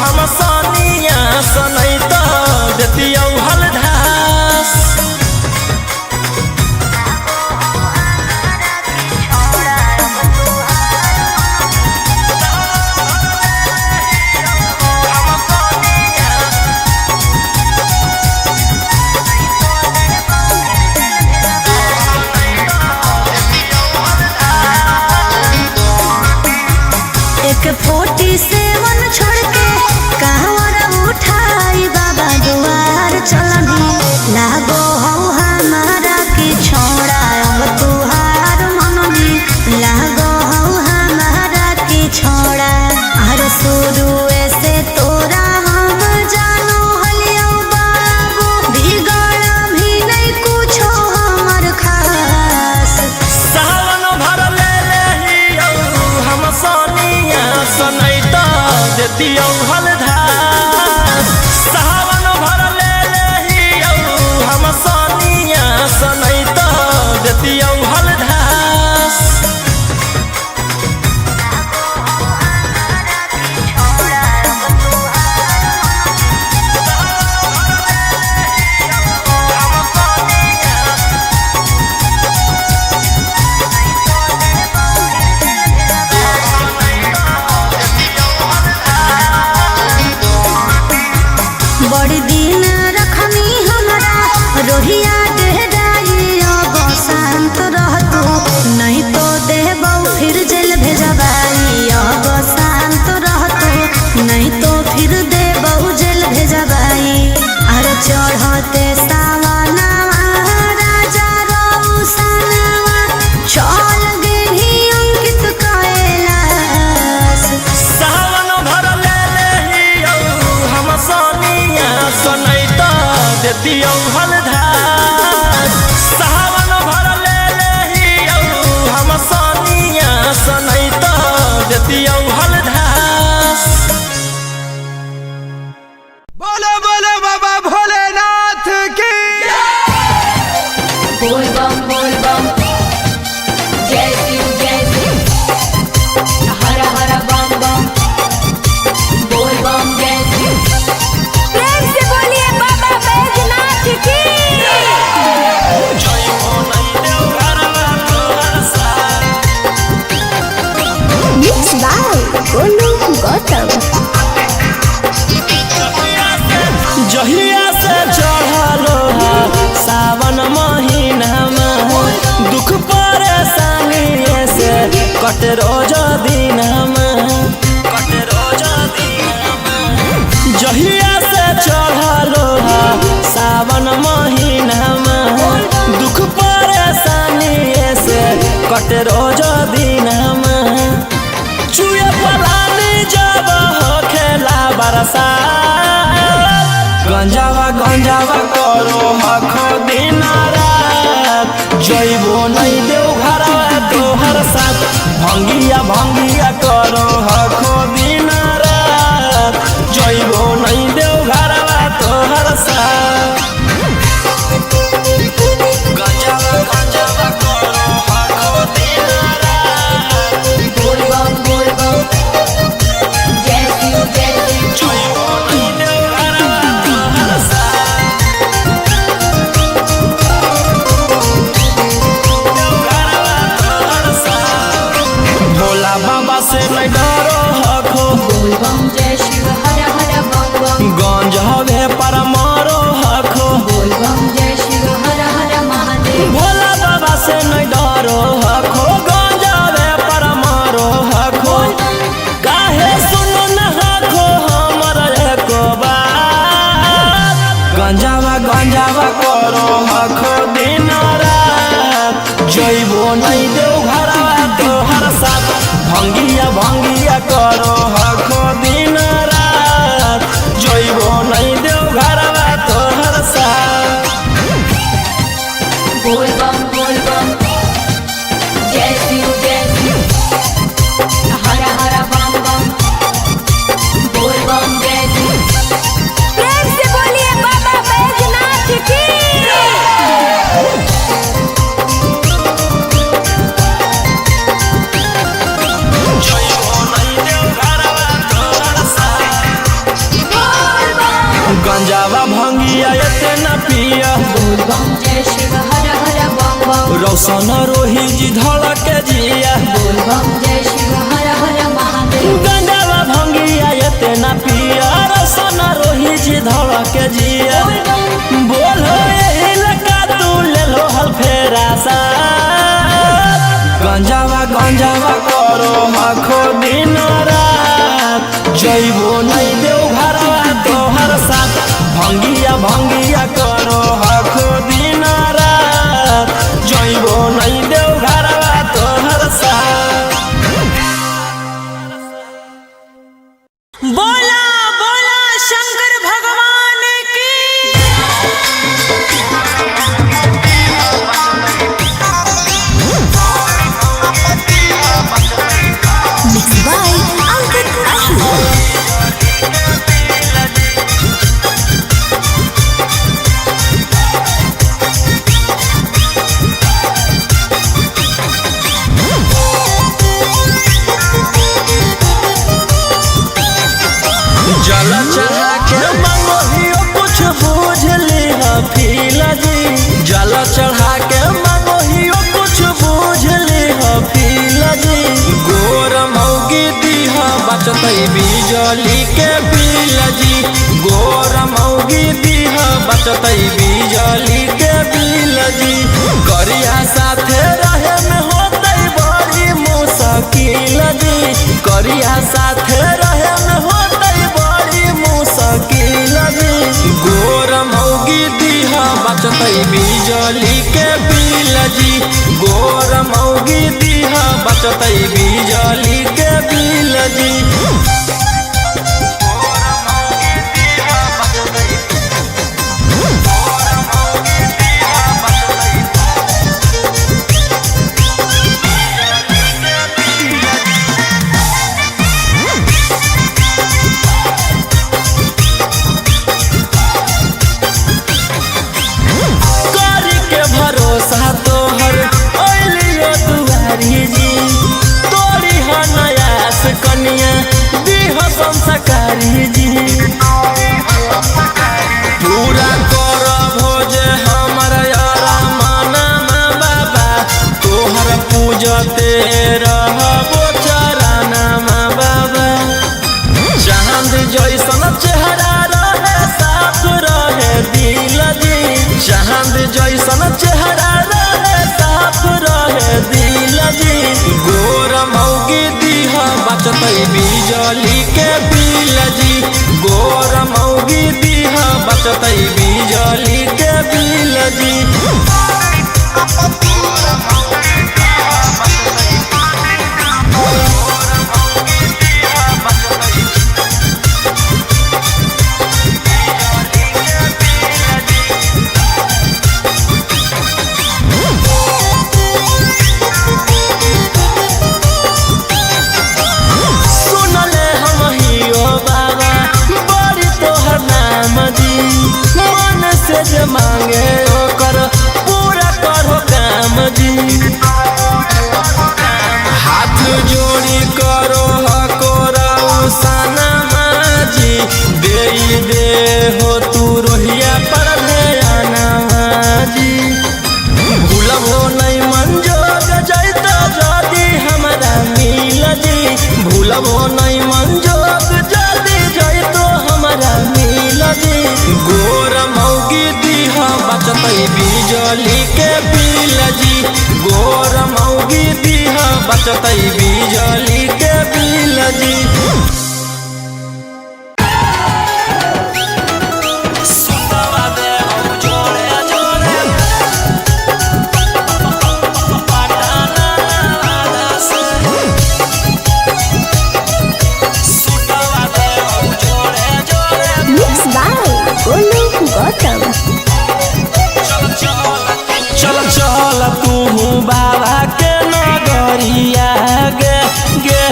हम सोनिया सनई तो देतियौ हलधार एक 47 छोड़ के कहवर उठाई बाबा दुआर चलनी लागो हौ हमारा की छोड़ा अब तुहार मननी लागो हौ हमारा की छोड़ा अरे शुरू से तोरा हम जानो हलियो बाबू बिगड़ भी नहीं कुछो हमर खास सावन भर ले लेहियौ हम सोनिया सनई तो देतियौ हलधार सावन भर ले लेहियौ हम सोनिया सनई तो देतियौ हलधार बड़ी दिन रखनी हमरा रोहिया डेहराई अब शांत रहतू नहीं तो देबौ फिर जेल भेजबाई अब शांत रहतू नहीं तो फिर देबौ जेल भेजबाई अरे चढ़ते सावनवा राजा रौसनवा चल गेली अंकित कैलाश सावन भर ले लेहियौ हम सोनिया सनई तो देतियौ हलधार सावन भर ले लेहियौ हम सोनिया सनई तो देतियौ हलधार बोलो बोलो बाबा भोलेनाथ की बोल बम जय शिव हर हर बम बम बोल बम जय शिव प्रेम से बोलिए बाबा बैजनाथ की जय हो नहीं देव घरवा तोहर साथ Mixed by Golu Gautam. जहिया से चढ़लो सावन महीनामा दुख परेशानी से कट रोज दिनमा जहिया से चढ़लो सावन महीनामा दुख परेशानी से कट रोज दिनमा चुए पलानी जब हो खेला बरसा गंजावा करो हखो दिन रात जइबो नहीं देव घरवा तोहर साथ भंगिया करो हखो दिन रात जइबो नहीं देव घरवा तोहर साथ गंजावा करो हखो दिन रात बोल बम जय शिव जइबो नहीं देव घरवा तोहर साथ भोला बाबा से नहीं डरो हखो बोल बम जय शिव हर हर बम बम गंज हवे पर मारो हखो बोल बम जय शिव हर हर महादेव भोला बाबा से नहीं डरो हखो गंज हवे पर मारो हखो काहे सुनो न हखो हमर एको बात गंजावा करो हखो दिन रात जइबो नहीं देव घरवा तोहर साथ भंगिया करो हखो दिन रात जइबो नहीं देव घरवा तोहर साथ बोल बम जय शिव हर हर बम बम बोल बम जय शिव प्रेम से बोलिए बाबा बैजनाथ की रोशन रोही जी धड़क जिया बोल बम जय शिव हर हर महादेव। गंजावा भंगिया एते ना पिया रोशन रोही जी धड़क जिया बोलो यही लगा तू ले लो हल फेरा सा गंजावा करो आखो दिन रात जइबो नहीं देव घरवा तोहर साथ भंगिया करो आखो दिन रात जइबो नहीं देव घरवा तोहर साथ। बोला बोला शंकर भगवान की। Mixed by Ankit Ahu. जल चढ़ा के मंगोहियो कुछ बूझ लिहा फीला जी जल चढ़ा के मंगोहियो कुछ बूझ लिहा फीला जी गोर मौगी दीहा बचतै बिजली के बिल जी गोर मौगी दीहा बचतै बिजली के बिल जी करिया साथे रहे में होतै बड़ी मुश्किल जी करिया साथे रहे में होतै बड़ी मुश्किल जी गोर मौगी दीहा बचतै बिजली के बिल जी गोर मौगी दीहा बचतै बिजली के बिल जी करी के भरोसा तोहर ओलियो दुआरी जी तोरी हो नयास कनिया दीह संस्कारी जी पूरा कर भोज हमर यारा माना बाबा तोहर पूजते रहबो चराना बाबा चांद जैसन चेहरा रहे साफ रहे दिल जी चांद जैसन चेहरा रहे साफ रहे दिल जी गोर मौगी दीहा बचतै बिजली के बिल जी गोर मौगी दीहा बचतै बिजली के बिल जी सुनले हम हियो बाबा बड़ी तोहर नाम जी मन से जे मांगे ओकर पूरा करो काम जी हाथ जोड़ी करो हकोरा उसाना जी दे हो तू रोहिया पर ध्याना जी भूलबो नहीं मंजोग जैता जदी हमरा मिल जी भूलबो नहीं मंजोग जदी जैतो हमरा मिल जी गोर मौगी दीहा बचतै बिजली के बिल जी गोर मौगी दीहा बचतै बिजली के बिल जी सुतवा दे हम जोड़े जोड़े पटाना वाला से सुतवा दे हम जोड़े जोड़े Mixed by Golu Gautam. चल चल तू बाबा के नगरिया गे गे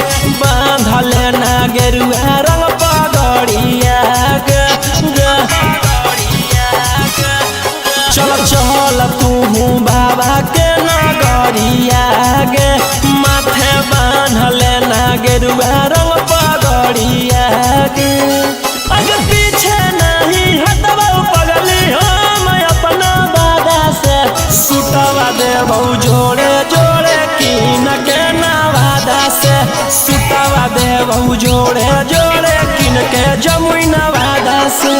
बांधले ना गेरुआ रंग पगड़िया गे गे चल चल तू बाबा के नगरिया गे माथे बांधले ना गेरुआ रंग पगड़िया गे अगर पीछे नहीं हटवा पगली हम अपना बादा से सुतवा देबौ जोड़े जोड़े कीन के नवादा से सुतवा देबौ जोड़े जोड़े कीन के जमुई नवादा से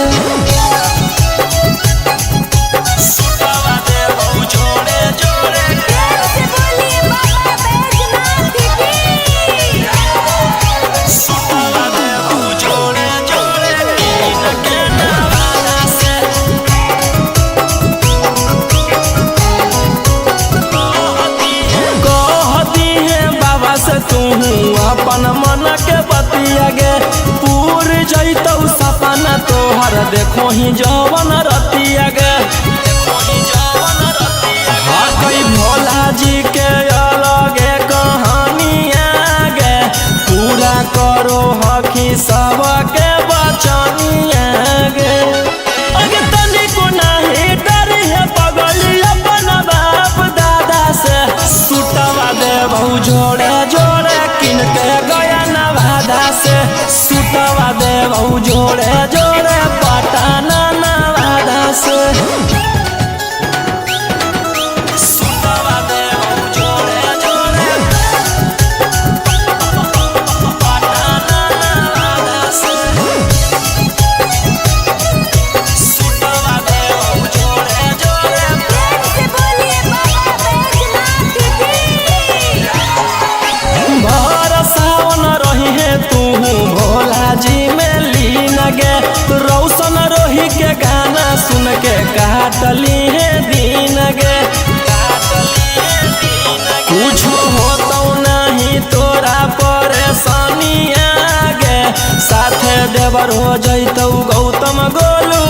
सुतवा देबौ जोड़े जोड़े सुतवा देबौ जोड़े जोड़े कीन के नवादा से कहती है बाबा से तू अपन मन के बतिया गे पूर जैतौ सपना तोहर देखो ही जवन रतिया गे हकई भोला जी के अलगे कहानिया गे पूरा करो हकी सबके बचनिया गे अगे तनिको नाही डरी है पगली अपन बाप दादा से सुतवा देबौ जोड़े जोड़े किन के गया नवादा से सुतवा देबौ जोड़े जोड़े पटना नवादा से सुतवा देबौ जोड़े जोड़े पटना नवादा से सुतवा देबौ जोड़े जोड़े भर सावन रही है तू भोला जी में लीन गे रौशन रोही के गाना सुन के काटली है दीन गे कुछ होतौ नहीं तोरा परेशानिया गे साथे देवर हो जैतौ गौतम गोलू